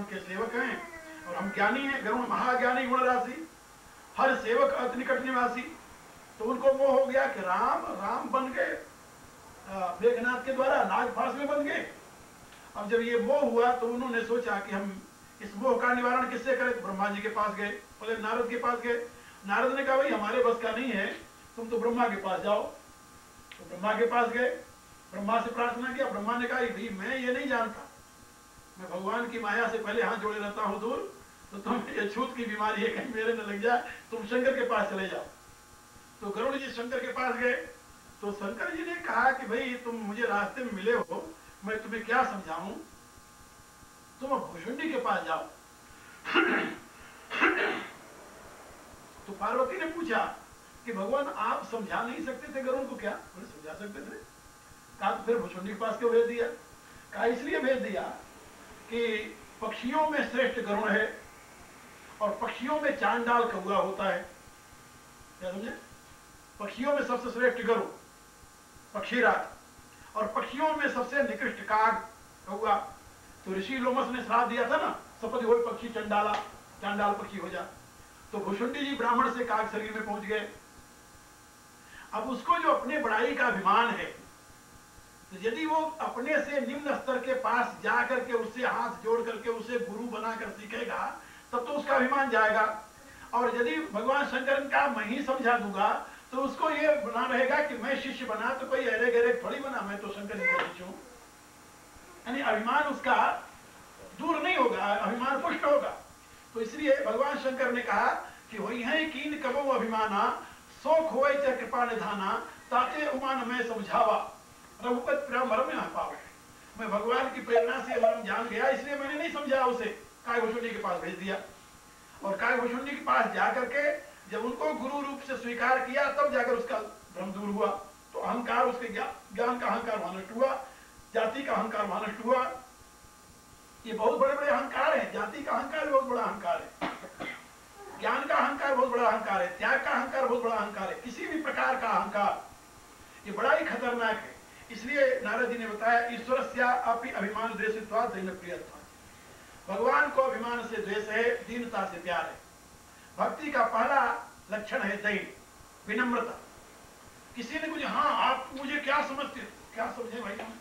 के सेवक हैं और हम ज्ञानी हैं। गरुड़ महाज्ञानी गुण राशि, हर सेवक अति निकट निवासी। तो उनको मोह हो गया कि राम बन गए, मेघनाथ के द्वारा नागपाश में बन गए। अब जब ये मोह हुआ तो उन्होंने सोचा कि हम इस मोह का निवारण किससे करें? तो ब्रह्मा जी के पास गए, बोले नारद के पास गए। नारद ने कहा भाई हमारे बस का नहीं है, तुम तो ब्रह्मा के पास जाओ। तो ब्रह्मा के पास गए, ब्रह्मा से प्रार्थना किया। ब्रह्मा ने कहा भाई मैं ये नहीं जानता, मैं भगवान की माया से पहले हाथ जोड़े रहता हूँ दूर, तो तुम ये छूत की बीमारी है कहीं मेरे न लग जाए, तुम शंकर के पास चले जाओ। तो गरुड़ जी शंकर के पास गए। तो शंकर जी ने कहा कि भाई तुम मुझे रास्ते में मिले हो, मैं तुम्हें क्या समझाऊं, तुम भुषुंडी के पास जाओ। तो पार्वती ने पूछा कि भगवान आप समझा नहीं सकते थे गरुड़ को क्या? बोले समझा सकते थे। कहा तो फिर भुषुंडी के पास क्यों भेज दिया? कहा इसलिए भेज दिया कि पक्षियों में श्रेष्ठ गरुड़ है और पक्षियों में चांडाल कौआ होता है। क्या समझे? पक्षियों में सबसे श्रेष्ठ गरुड़ पक्षीराज और पक्षियों में सबसे निकृष्ट काग कौआ। तो ऋषि लोमस ने श्राप दिया था ना, सपद हो पक्षी चांडाल पक्षी हो जा। तो भुषुंडी जी ब्राह्मण से काग शरीर में पहुंच गए। अब उसको जो अपने बड़ाई का अभिमान है, तो यदि वो अपने से निम्न स्तर के पास जा करके उससे हाथ जोड़ करके उसे गुरु बनाकर सीखेगा, तब तो उसका अभिमान जाएगा। और यदि भगवान शंकर का मैं ही समझा दूंगा तो उसको ये बना रहेगा कि मैं शिष्य बना तो कोई अरे गरे थोड़ी बना, मैं तो शंकर जी का शिष्य हूं। यानी अभिमान उसका दूर नहीं होगा, अभिमान पुष्ट होगा। तो इसलिए भगवान शंकर ने कहा कि वही है कीन कबो अभिमाना, शोक होए च कृपा निधाना, ताते उमान मैं समझावा, रघुपत प्रेम मरम में पाओ। मैं भगवान की प्रेरणा से मरम जान गया, इसलिए मैंने नहीं समझा उसे, काय भुषुंडी के पास भेज दिया। और काय भुषुंडी के पास जाकर के जब उनको गुरु रूप से स्वीकार किया, तब जाकर उसका भ्रम दूर हुआ। तो अहंकार, उसके ज्ञान का अहंकार वहां नष्ट हुआ, जाति का अहंकार वहां नष्ट हुआ। ये बहुत बड़े बड़े अहंकार है। जाति का अहंकार बहुत बड़ा अहंकार है, ज्ञान का अहंकार बहुत बड़ा अहंकार है, त्याग का अहंकार बहुत बड़ा अहंकार है। किसी भी प्रकार का अहंकार ये बड़ा ही खतरनाक है। इसलिए नारद जी ने बताया ईश्वरस्या अपि अभिमान द्वेषित्वात् दैन प्रियत्वात्। भगवान को अभिमान से द्वेष है, दीनता से प्यार है। भक्ति का पहला लक्षण है दैन। विनम्रता। किसी ने कुछ, हाँ आप मुझे क्या समझते हो, क्या समझे भाई हम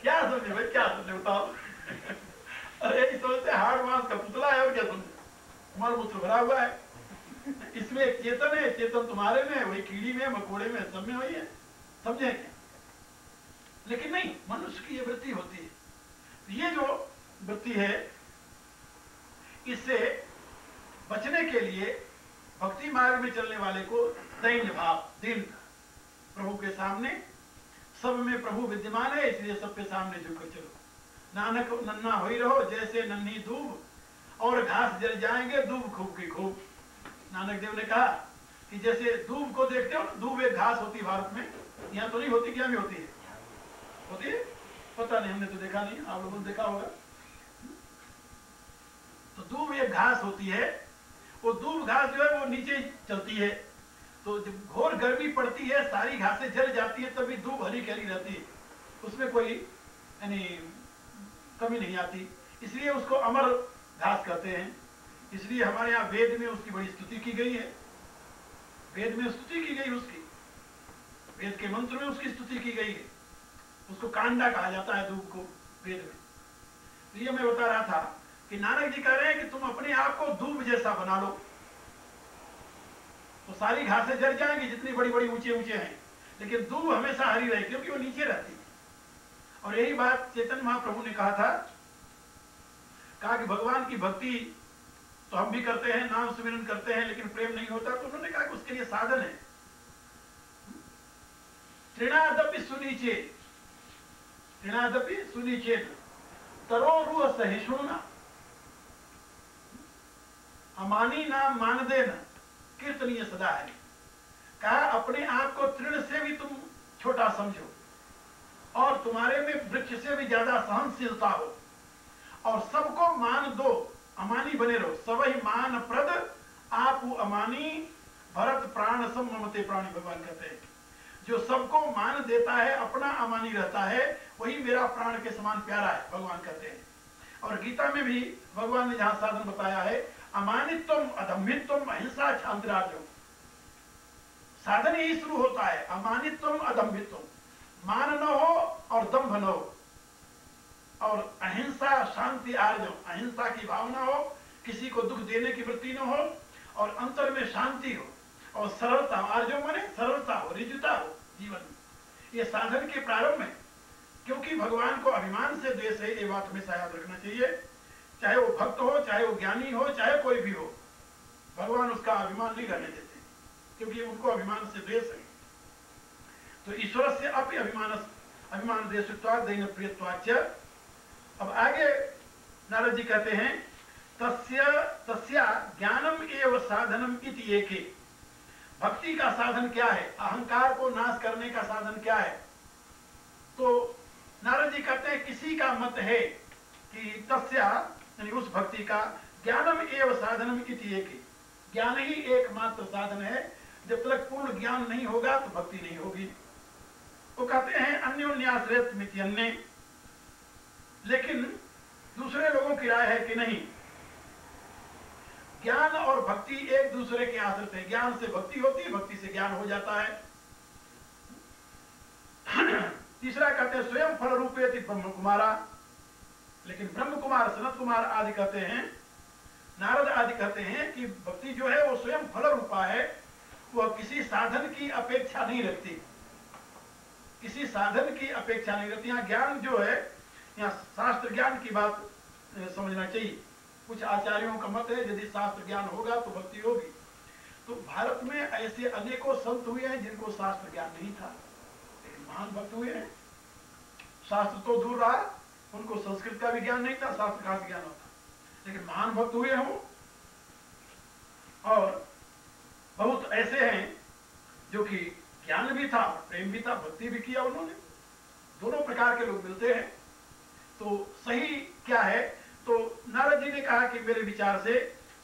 क्या समझे भाई, क्या समझे बताओ। अरे यही समझते हाड़ मांस का पुतला है और क्या समझे, मल मूत्र भरा हुआ है, इसमें एक चेतन है, चेतन तुम्हारे में, वही कीड़ी में, मकोड़े में, सब में वही है, समझे क्या। लेकिन नहीं, मनुष्य की ये वृत्ति होती है। ये जो वृत्ति है, इससे बचने के लिए भक्ति मार्ग में चलने वाले को दैन्य भाव, दीनता, प्रभु के सामने, सब में प्रभु विद्यमान है इसलिए सबके सामने झुककर चलो। नानक नन्ना होई रहो जैसे नन्ही दूब, और घास जल जाएंगे दूब खूब की खूब। नानक देव ने कहा कि जैसे दूब को देखते हो, दूब एक घास होती है भारत में, यहाँ तो नहीं होती, क्या में होती है, होती है पता नहीं, हमने तो देखा नहीं, आप लोगों ने देखा होगा। तो दूब एक घास होती है, वो दूब घास जो है वो नीचे चलती है, तो जब घोर गर्मी पड़ती है, सारी घासें जल जाती है, तभी दूब हरी खरी रहती है, उसमें कोई यानी कमी नहीं आती, इसलिए उसको अमर घास कहते हैं। इसलिए हमारे यहाँ वेद में उसकी बड़ी स्तुति की गई है, वेद में स्तुति की गई उसकी, वेद के मंत्र में उसकी स्तुति की गई है, उसको कांडा कहा जाता है दूब को वेद में। तो ये मैं बता रहा था कि नानक जी कह रहे हैं कि तुम अपने आप को दूब जैसा बना लो, तो सारी घासें जल जाएंगी जितनी बड़ी बड़ी ऊंचे ऊंचे हैं, लेकिन दूब हमेशा हरी रहेगी क्योंकि वो नीचे रहती है। और यही बात चैतन्य महाप्रभु ने कहा था, कहा कि भगवान की भक्ति तो हम भी करते हैं, नाम सुमिरन करते हैं, लेकिन प्रेम नहीं होता, तो उन्होंने कहा कि उसके लिए साधन है। तृणादपि सुनीचे, तृणादपि सुनीचे तरोरु सहिष्णुना अमानी नाम मान देना कीर्तनीय सदा है। कहा अपने आप को तृण से भी तुम छोटा समझो, और तुम्हारे में वृक्ष से भी ज्यादा सहनशीलता हो, और सबको मान दो, अमानी बने रहो। सबही मान प्रद आप अमानी भरत प्राण सम ममते प्राणी, भगवान कहते हैं जो सबको मान देता है, अपना अमानी रहता है, वही मेरा प्राण के समान प्यारा है, भगवान कहते हैं। और गीता में भी भगवान ने जहां साधन बताया है, अमानित्वम अदम्भित्वम अहिंसा क्षांतिराज्यम, साधन ही शुरू होता है अमानित्वम अदम्भित्वम, मान न हो और दंभ न हो, और अहिंसा शांति आर्जव, अहिंसा की भावना हो, किसी को दुख देने की वृत्ति न हो, और अंतर में शांति हो, और सरलता, आर्जव माने सरलता हो, रिजुता हो जीवन में। ये साधन के प्रारंभ में, क्योंकि भगवान को अभिमान से द्वेष है, ये बात हमेशा याद रखना चाहिए। चाहे वो भक्त हो, चाहे वो ज्ञानी हो, चाहे कोई भी हो, भगवान उसका अभिमान नहीं करने देते, क्योंकि उनको अभिमान से द्वेष है। तो ईश्वर से अपि अभिमान द्वेषत्वात् दैन्य प्रियत्वाच्च। अब आगे नारद जी कहते हैं, तस्या ज्ञानम एव साधनम इति एके। भक्ति का साधन क्या है, अहंकार को नाश करने का साधन क्या है। तो नारद जी कहते हैं किसी का मत है कि तस्या यानी उस भक्ति का, ज्ञानम एव साधनम इति एके, ज्ञान ही एकमात्र साधन है। जब तक पूर्ण ज्ञान नहीं होगा तो भक्ति नहीं होगी। वो कहते हैं अन्योन्याश्रयत मित्यन्ने, लेकिन दूसरे लोगों की राय है कि नहीं, ज्ञान और भक्ति एक दूसरे के आश्रित है। ज्ञान से भक्ति होती है, भक्ति से ज्ञान हो जाता है। तीसरा कहते हैं स्वयं फल रूपेति ब्रह्म कुमारा, लेकिन ब्रह्म कुमार, सनत कुमार आदि कहते हैं, नारद आदि कहते हैं कि भक्ति जो है वो स्वयं फल रूपा है, वह किसी साधन की अपेक्षा नहीं रखती, किसी साधन की अपेक्षा नहीं रखती। यहाँ ज्ञान जो है, यहाँ शास्त्र ज्ञान की बात समझना चाहिए। कुछ आचार्यों का मत है यदि शास्त्र ज्ञान होगा तो भक्ति होगी। तो भारत में ऐसे अनेकों संत हुए हैं जिनको शास्त्र ज्ञान नहीं था, लेकिन महान भक्त हुए हैं। शास्त्र तो दूर रहा, उनको संस्कृत का भी ज्ञान नहीं था, शास्त्र का ज्ञान होता, लेकिन महान भक्त हुए हैं वो। और बहुत ऐसे हैं जो कि ज्ञान भी था, प्रेम भी था, भक्ति भी किया उन्होंने। दोनों प्रकार के लोग मिलते हैं। तो सही क्या है, तो नारद जी ने कहा कि मेरे विचार से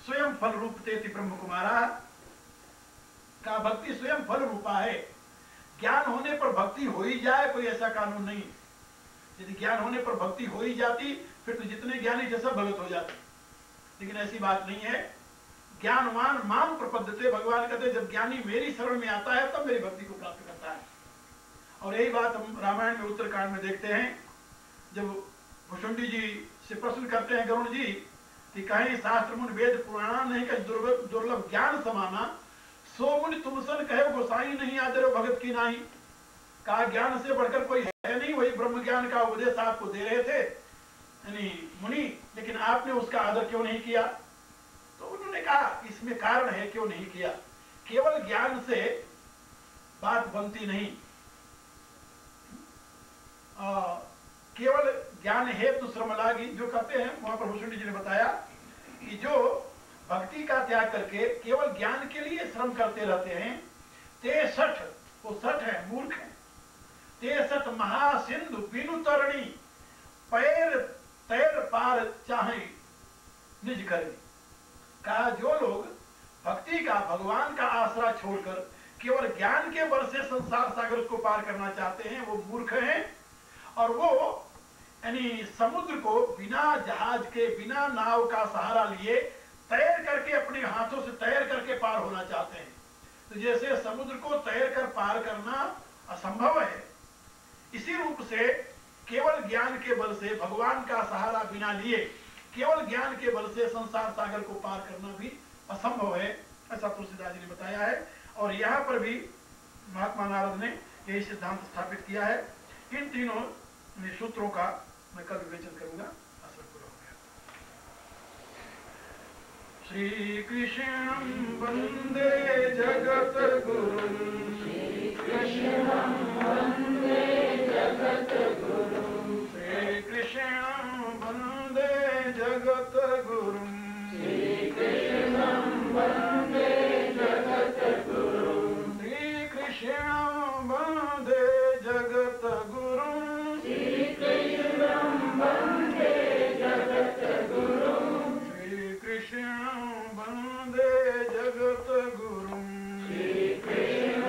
स्वयं फल रूप तेति ब्रह्म कुमारा का भक्ति स्वयं फल रूपा है। ज्ञान होने पर भक्ति हो ही जाए, कोई ऐसा कानून नहीं। यदि ज्ञान होने पर भक्ति हो ही जाती फिर तो जितने ज्ञानी थे सब भगत हो जाते, लेकिन ऐसी बात नहीं है। ज्ञानवान माम प्रपद्यते, भगवान कहते जब ज्ञानी मेरी शरण में आता है तब मेरी भक्ति को प्राप्त करता है। और यही बात हम रामायण में उत्तरकांड में देखते हैं, जब भुषुंडी जी से प्रश्न करते हैं गरुण जी कि कहीं शास्त्र मुनि वेद पुराण नहीं कहीं दुर्लभ ज्ञान समाना, सो मुनि तुमसन कहे गोसाई नहीं आदर भगत की नाही। कहा ज्ञान से बढ़कर कोई है नहीं, वही ब्रह्म ज्ञान का उपदेश आपको दे रहे थे यानी मुनि, लेकिन आपने उसका आदर क्यों नहीं किया? तो उन्होंने कहा इसमें कारण है क्यों नहीं किया। केवल ज्ञान से बात बनती नहीं, केवल ज्ञान हेतु श्रम लागी, जो कहते हैं वहां पर भुषुंडी जी ने बताया कि जो भक्ति का त्याग करके केवल ज्ञान के लिए श्रम करते रहते हैं, ते सठ, वो सठ है, मूर्ख है। ते सठ महासिंधु बिनु तरणी, पैर तैर पार चाहे निज करनी। कहा जो लोग भक्ति का, भगवान का आसरा छोड़कर केवल ज्ञान के बल से संसार सागर को पार करना चाहते हैं, वो मूर्ख हैं। और वो यानी समुद्र को बिना जहाज के, बिना नाव का सहारा लिए तैर करके, अपने हाथों से तैर करके पार होना चाहते हैं। तो जैसे समुद्र को तैर कर पार करना असंभव है, इसी रूप से केवल ज्ञान के बल से, भगवान का सहारा बिना लिए केवल ज्ञान के बल से संसार सागर को पार करना भी असंभव है, ऐसा तुलसीदास जी ने बताया है। और यहाँ पर भी महात्मा नारद ने यही सिद्धांत स्थापित किया है। इन तीनों सूत्रों का मैं कल विवेचन करूंगा। असर पूरा हो गया। श्री कृष्ण वंदे जगत गुरु, श्री कृष्ण वंदे जगत गुरु, श्री कृष्ण वंदे जगत गुरु, श्री कृष्ण वंदे जगत गुरु, श्री कृष्ण वंदे जगत गुरु, श्री कृष्ण वंदे जगत गुरु, श्री कृष्ण वंदे जगत गुरु, श्री कृष्ण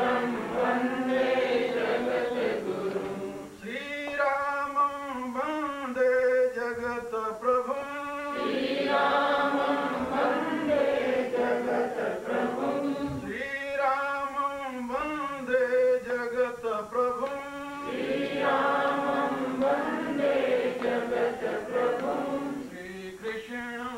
वंदे जगत गुरु, श्री राम वंदे जगत प्रभु, श्री राम वंदे जगत प्रभु, श्री राम वंदे जगत प्रभु, श्री राम वंदे जगत प्रभु, श्री कृष्ण